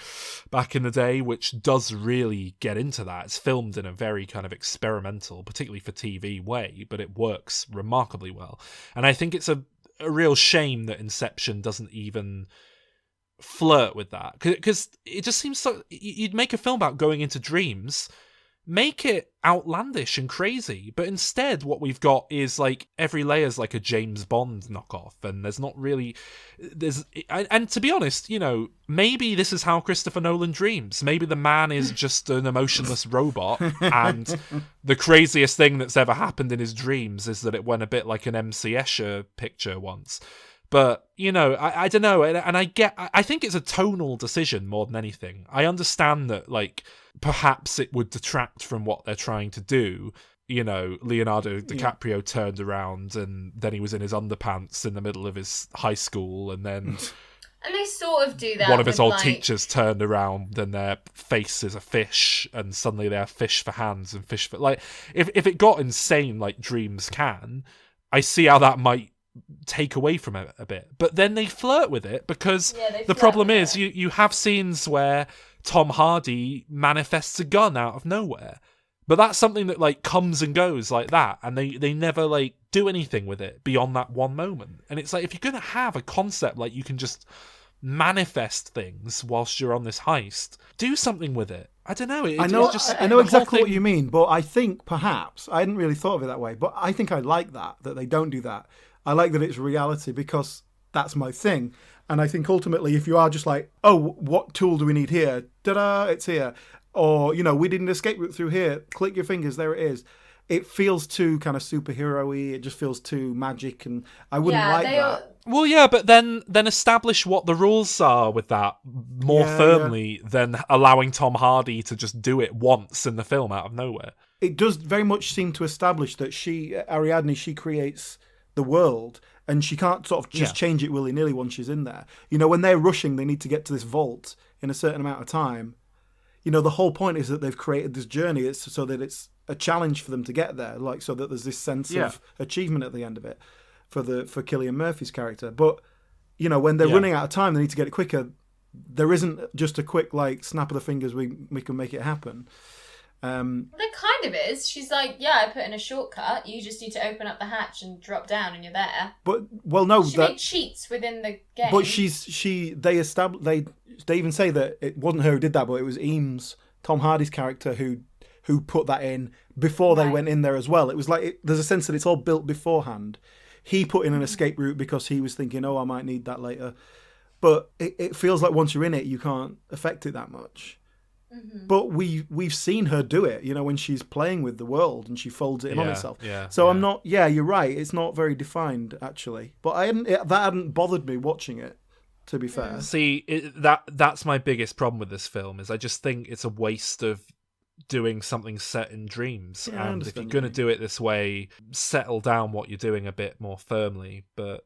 Speaker 2: back in the day, which does really get into that. It's filmed in a very kind of experimental, particularly for TV, way, but it works remarkably well. And I think it's a real shame that Inception doesn't even flirt with that, because it just seems so. You'd make a film about going into dreams, make it outlandish and crazy, but instead what we've got is like every layer's like a James Bond knockoff, and there's not really and to be honest, maybe this is how Christopher Nolan dreams. Maybe the man is just an emotionless robot, and the craziest thing that's ever happened in his dreams is that it went a bit like an MC Escher picture once. But, I don't know, and I think it's a tonal decision more than anything. I understand that, like, perhaps it would detract from what they're trying to do. Leonardo DiCaprio turned around and then he was in his underpants in the middle of his high school, and then
Speaker 3: and they sort of do that.
Speaker 2: One of his old teachers turned around and their face is a fish, and suddenly they have fish for hands and fish for... Like, if it got insane like dreams can, I see how that might take away from it a bit. But then they flirt with it, because the problem is you have scenes where Tom Hardy manifests a gun out of nowhere, but that's something that like comes and goes like that, and they never like do anything with it beyond that one moment. And it's like, if you're gonna have a concept like you can just manifest things whilst you're on this heist, do something with it. I don't know.
Speaker 1: I know exactly what you mean, but I think perhaps I hadn't really thought of it that way, but I think I like that they don't do that. I like that it's reality, because that's my thing. And I think ultimately, if you are just like, oh, what tool do we need here? Ta-da, it's here. Or, we did an escape route through here. Click your fingers, there it is. It feels too kind of superhero-y. It just feels too magic, and I wouldn't like that.
Speaker 2: Well, yeah, but then establish what the rules are with that more firmly than allowing Tom Hardy to just do it once in the film out of nowhere.
Speaker 1: It does very much seem to establish that Ariadne, she creates the world, and she can't sort of just change it willy-nilly once she's in there. You know, when they're rushing, they need to get to this vault in a certain amount of time. You know, the whole point is that they've created this journey. It's so that it's a challenge for them to get there, like so that there's this sense of achievement at the end of it for Cillian Murphy's character. But you know, when they're running out of time, they need to get it quicker. There isn't just a quick like snap of the fingers. We can make it happen.
Speaker 3: There kind of is. She's like, I put in a shortcut. You just need to open up the hatch and drop down, and you're there.
Speaker 1: But no,
Speaker 3: she made cheats within the game.
Speaker 1: But they even say that it wasn't her who did that, but it was Eames, Tom Hardy's character, who put that in before they went in there as well. It was like there's a sense that it's all built beforehand. He put in an escape route because he was thinking, I might need that later. But it feels like once you're in it, you can't affect it that much. Mm-hmm. But we've seen her do it, you know, when she's playing with the world and she folds it in on herself. I'm not. Yeah, you're right. It's not very defined actually. But that hadn't bothered me watching it. To be fair,
Speaker 2: see that's my biggest problem with this film is I just think it's a waste of doing something set in dreams. And if you're going to do it this way, settle down what you're doing a bit more firmly. But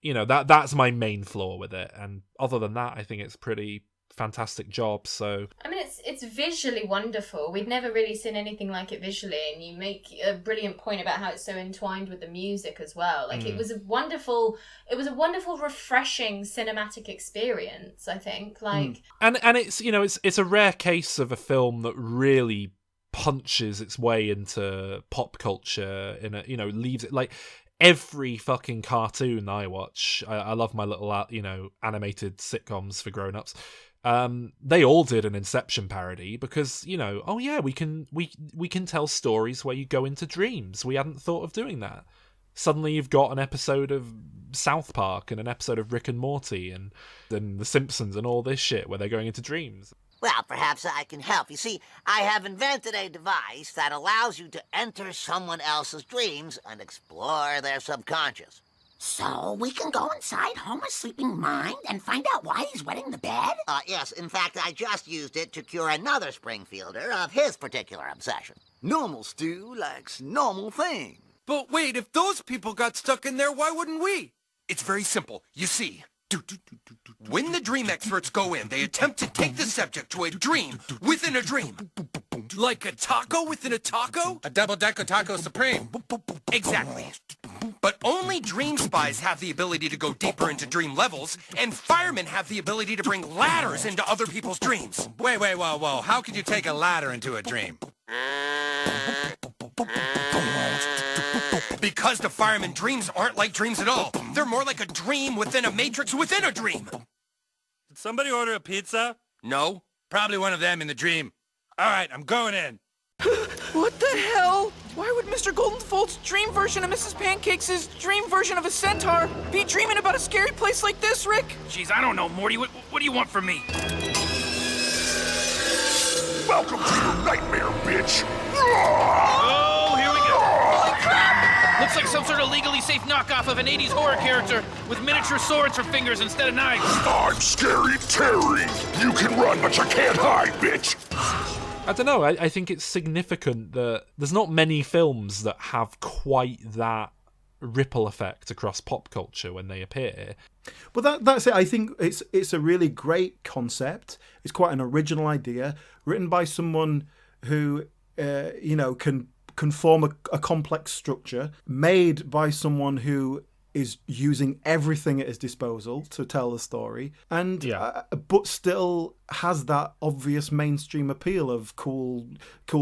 Speaker 2: you know that's my main flaw with it. And other than that, I think it's pretty fantastic job. So
Speaker 3: I mean, it's visually wonderful. We'd never really seen anything like it visually, and you make a brilliant point about how it's so entwined with the music as well. Like it was a wonderful, refreshing cinematic experience, I think. Like
Speaker 2: and it's, you know, it's a rare case of a film that really punches its way into pop culture in a, you know, leaves it like every fucking cartoon I watch. I love my little, you know, animated sitcoms for grown-ups. They all did an Inception parody because, you know, we can tell stories where you go into dreams. We hadn't thought of doing that. Suddenly you've got an episode of South Park and an episode of Rick and Morty and then The Simpsons and all this shit where they're going into dreams.
Speaker 12: Well, perhaps I can help. You see, I have invented a device that allows you to enter someone else's dreams and explore their subconscious.
Speaker 13: So we can go inside Homer's sleeping mind and find out why he's wetting the bed?
Speaker 12: Yes. In fact, I just used it to cure another Springfielder of his particular obsession.
Speaker 14: Normal Stu likes normal things.
Speaker 15: But wait, if those people got stuck in there, why wouldn't we? It's very simple. You see, when the dream experts go in, they attempt to take the subject to a dream within a dream. Like a taco within a taco?
Speaker 14: A double-decker taco supreme.
Speaker 15: Exactly. But only dream spies have the ability to go deeper into dream levels, and firemen have the ability to bring ladders into other people's dreams.
Speaker 14: Wait, whoa. How could you take a ladder into a dream?
Speaker 15: Because the firemen' dreams aren't like dreams at all. They're more like a dream within a matrix within a dream.
Speaker 14: Did somebody order a pizza?
Speaker 15: No.
Speaker 14: Probably one of them in the dream. All right, I'm going in.
Speaker 5: What the hell? Why would Mr. Goldenfold's dream version of Mrs. Pancakes' dream version of a centaur be dreaming about a scary place like this, Rick?
Speaker 4: Jeez, I don't know, Morty. What do you want from me?
Speaker 16: Welcome to your nightmare, bitch!
Speaker 4: Oh, here we go. Holy crap! Looks like some sort of legally safe knockoff of an 80s horror character with miniature swords for fingers instead of knives.
Speaker 16: I'm Scary Terry! You can run, but you can't hide, bitch!
Speaker 2: I don't know. I think it's significant that there's not many films that have quite that ripple effect across pop culture when they appear.
Speaker 1: Well, that's it. I think it's a really great concept. It's quite an original idea, written by someone who can form a complex structure, made by someone who is using everything at his disposal to tell the story, and but still has that obvious mainstream appeal of cool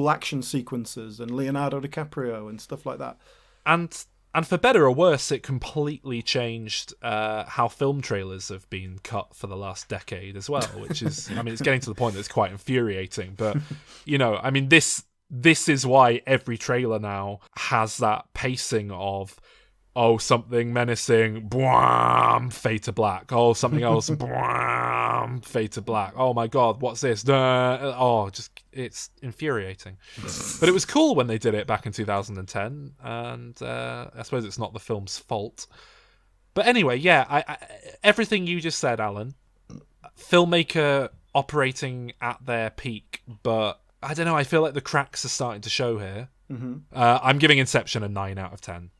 Speaker 1: action sequences and Leonardo DiCaprio and stuff like that.
Speaker 2: And for better or worse, it completely changed how film trailers have been cut for the last decade as well, which is, I mean, it's getting to the point that it's quite infuriating. But, you know, I mean, this is why every trailer now has that pacing of, oh, something menacing, bwam, fade to black. Oh, something else, bwam, fade to black. Oh my God, what's this? It's infuriating. But it was cool when they did it back in 2010, and I suppose it's not the film's fault. But anyway, I everything you just said, Alan, filmmaker operating at their peak, but I don't know, I feel like the cracks are starting to show here.
Speaker 1: Mm-hmm.
Speaker 2: I'm giving Inception a 9 out of 10.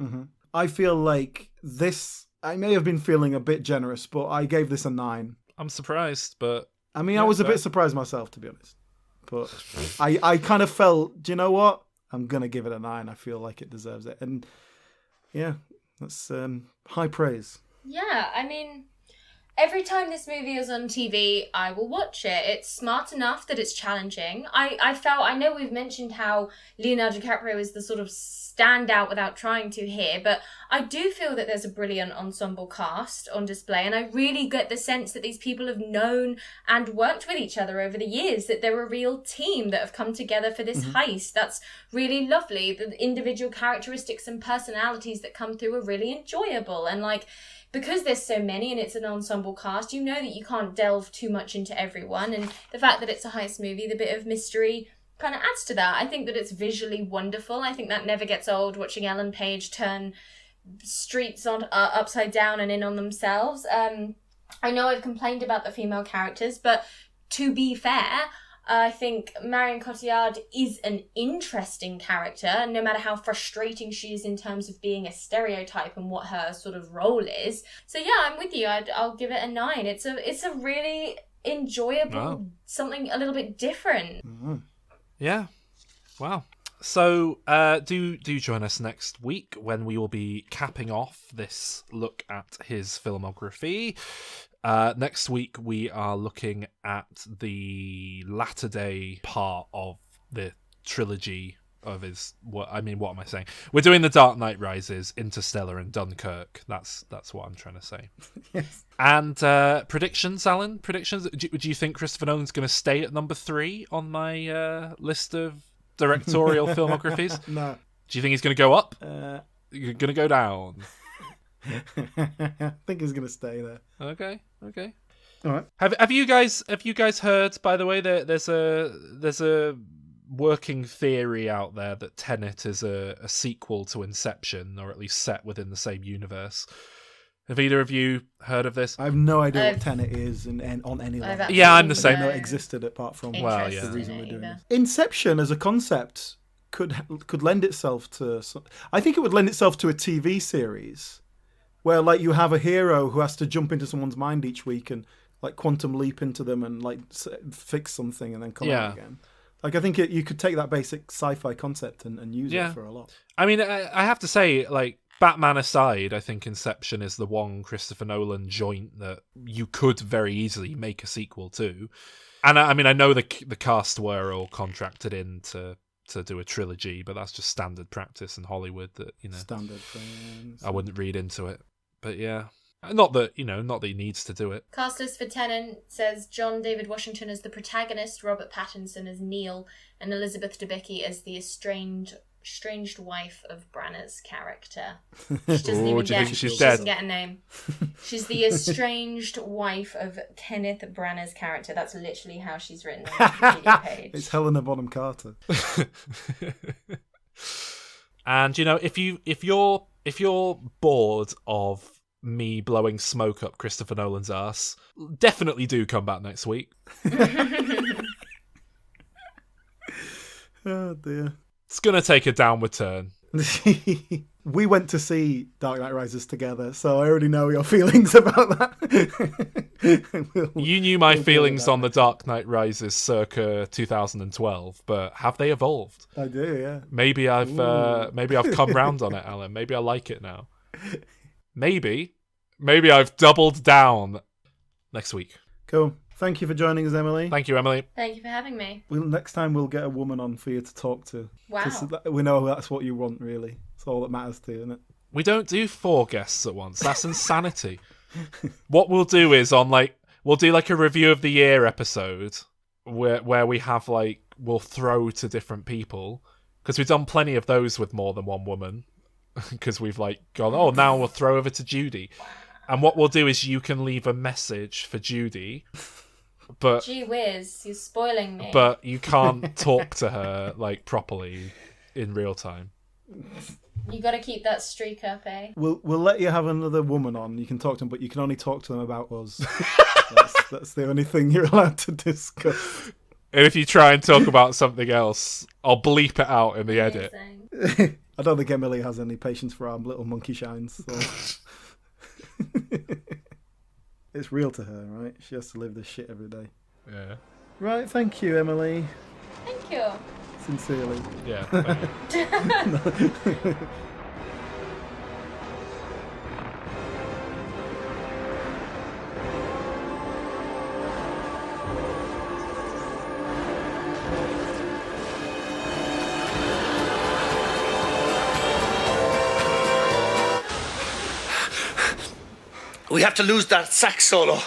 Speaker 1: Mm-hmm. I feel like this, I may have been feeling a bit generous, but I gave this a 9.
Speaker 2: I'm surprised, but...
Speaker 1: I mean, I was a bit surprised myself, to be honest. But I kind of felt, do you know what? I'm going to give it a 9. I feel like it deserves it. And yeah, that's high praise.
Speaker 3: Yeah, I mean, every time this movie is on TV, I will watch it. It's smart enough that it's challenging. I know we've mentioned how Leonardo DiCaprio is the sort of standout without trying to here, but I do feel that there's a brilliant ensemble cast on display, and I really get the sense that these people have known and worked with each other over the years, that they're a real team that have come together for this heist. That's really lovely. The individual characteristics and personalities that come through are really enjoyable, and like, because there's so many and it's an ensemble cast, you know that you can't delve too much into everyone, and the fact that it's a heist movie, the bit of mystery kind of adds to that. I think that it's visually wonderful. I think that never gets old, watching Ellen Page turn streets on upside down and in on themselves. I know I've complained about the female characters, but to be fair, I think Marion Cotillard is an interesting character, no matter how frustrating she is in terms of being a stereotype and what her sort of role is. So yeah, I'm with you. I'll give it a 9. It's a really enjoyable, something a little bit different.
Speaker 2: Yeah. Wow. So do join us next week when we will be capping off this look at his filmography. Next week we are looking at the latter day part of the trilogy of his... what am I saying? We're doing The Dark Knight Rises, Interstellar, and Dunkirk. That's what I'm trying to say.
Speaker 1: Yes.
Speaker 2: And predictions, Alan? Predictions? Do you think Christopher Nolan's going to stay at number 3 on my list of directorial filmographies?
Speaker 1: No.
Speaker 2: Do you think he's going to go up? You're going to go down?
Speaker 1: I think he's going to stay there.
Speaker 2: Okay.
Speaker 1: All right.
Speaker 2: Have you guys heard, by the way, that there's a working theory out there that Tenet is a sequel to Inception, or at least set within the same universe? Have either of you heard of this?
Speaker 1: I have no idea what Tenet is on any level.
Speaker 2: Yeah, I'm the
Speaker 1: I
Speaker 2: same.
Speaker 1: didn't know it existed apart from
Speaker 2: the
Speaker 1: reason we're doing this. Inception as a concept could lend itself to... I think it would lend itself to a TV series where like you have a hero who has to jump into someone's mind each week and like quantum leap into them and like fix something and then come out again. Like, I think you could take that basic sci-fi concept and use it for a lot.
Speaker 2: I mean, I have to say, like, Batman aside, I think Inception is the one Christopher Nolan joint that you could very easily make a sequel to. And I mean, I know the cast were all contracted in to do a trilogy, but that's just standard practice in Hollywood that,
Speaker 1: Standard friends.
Speaker 2: I wouldn't read into it. But yeah. Not that he needs to do it.
Speaker 3: Cast list for Tenet says John David Washington as the protagonist, Robert Pattinson as Neil, and Elizabeth Debicki as the estranged wife of Branagh's character. She doesn't even get,
Speaker 2: she's
Speaker 3: she
Speaker 2: dead?
Speaker 3: doesn't get a name. She's the estranged wife of Kenneth Branagh's character. That's literally how she's written on the Wikipedia page.
Speaker 1: It's Helena Bonham Carter.
Speaker 2: And if you're bored of me blowing smoke up Christopher Nolan's ass, definitely do come back next week.
Speaker 1: Oh dear.
Speaker 2: It's gonna take a downward turn.
Speaker 1: We went to see Dark Knight Rises together, so I already know your feelings about that.
Speaker 2: You knew my feelings on The Dark Knight Rises circa 2012, but have they evolved?
Speaker 1: I do, yeah.
Speaker 2: Maybe I've come round on it, Alan. Maybe I like it now. Maybe I've doubled down next week.
Speaker 1: Cool. Thank you for joining us, Emily.
Speaker 2: Thank you, Emily.
Speaker 3: Thank you for having me.
Speaker 1: Next time we'll get a woman on for you to talk to.
Speaker 3: Wow.
Speaker 1: 'Cause we know that's what you want, really. It's all that matters to you, isn't it?
Speaker 2: We don't do 4 guests at once. That's insanity. What we'll do is we'll do like a review of the year episode where we have we'll throw to different people, because we've done plenty of those with more than one woman. Because we've gone, now we'll throw over to Judy. And what we'll do is you can leave a message for Judy, but
Speaker 3: Gee whiz, you're spoiling me.
Speaker 2: But you can't talk to her properly in real time.
Speaker 3: You got to keep that streak up, eh?
Speaker 1: We'll let you have another woman on. You can talk to them, but you can only talk to them about us. That's the only thing you're allowed to discuss.
Speaker 2: And if you try and talk about something else, I'll bleep it out in the edit.
Speaker 1: I don't think Emily has any patience for our little monkey shines. So. It's real to her, right? She has to live this shit every day.
Speaker 2: Yeah.
Speaker 1: Right, thank you, Emily.
Speaker 3: Thank you.
Speaker 1: Sincerely.
Speaker 2: Yeah. Thank you.
Speaker 17: We have to lose that sax solo.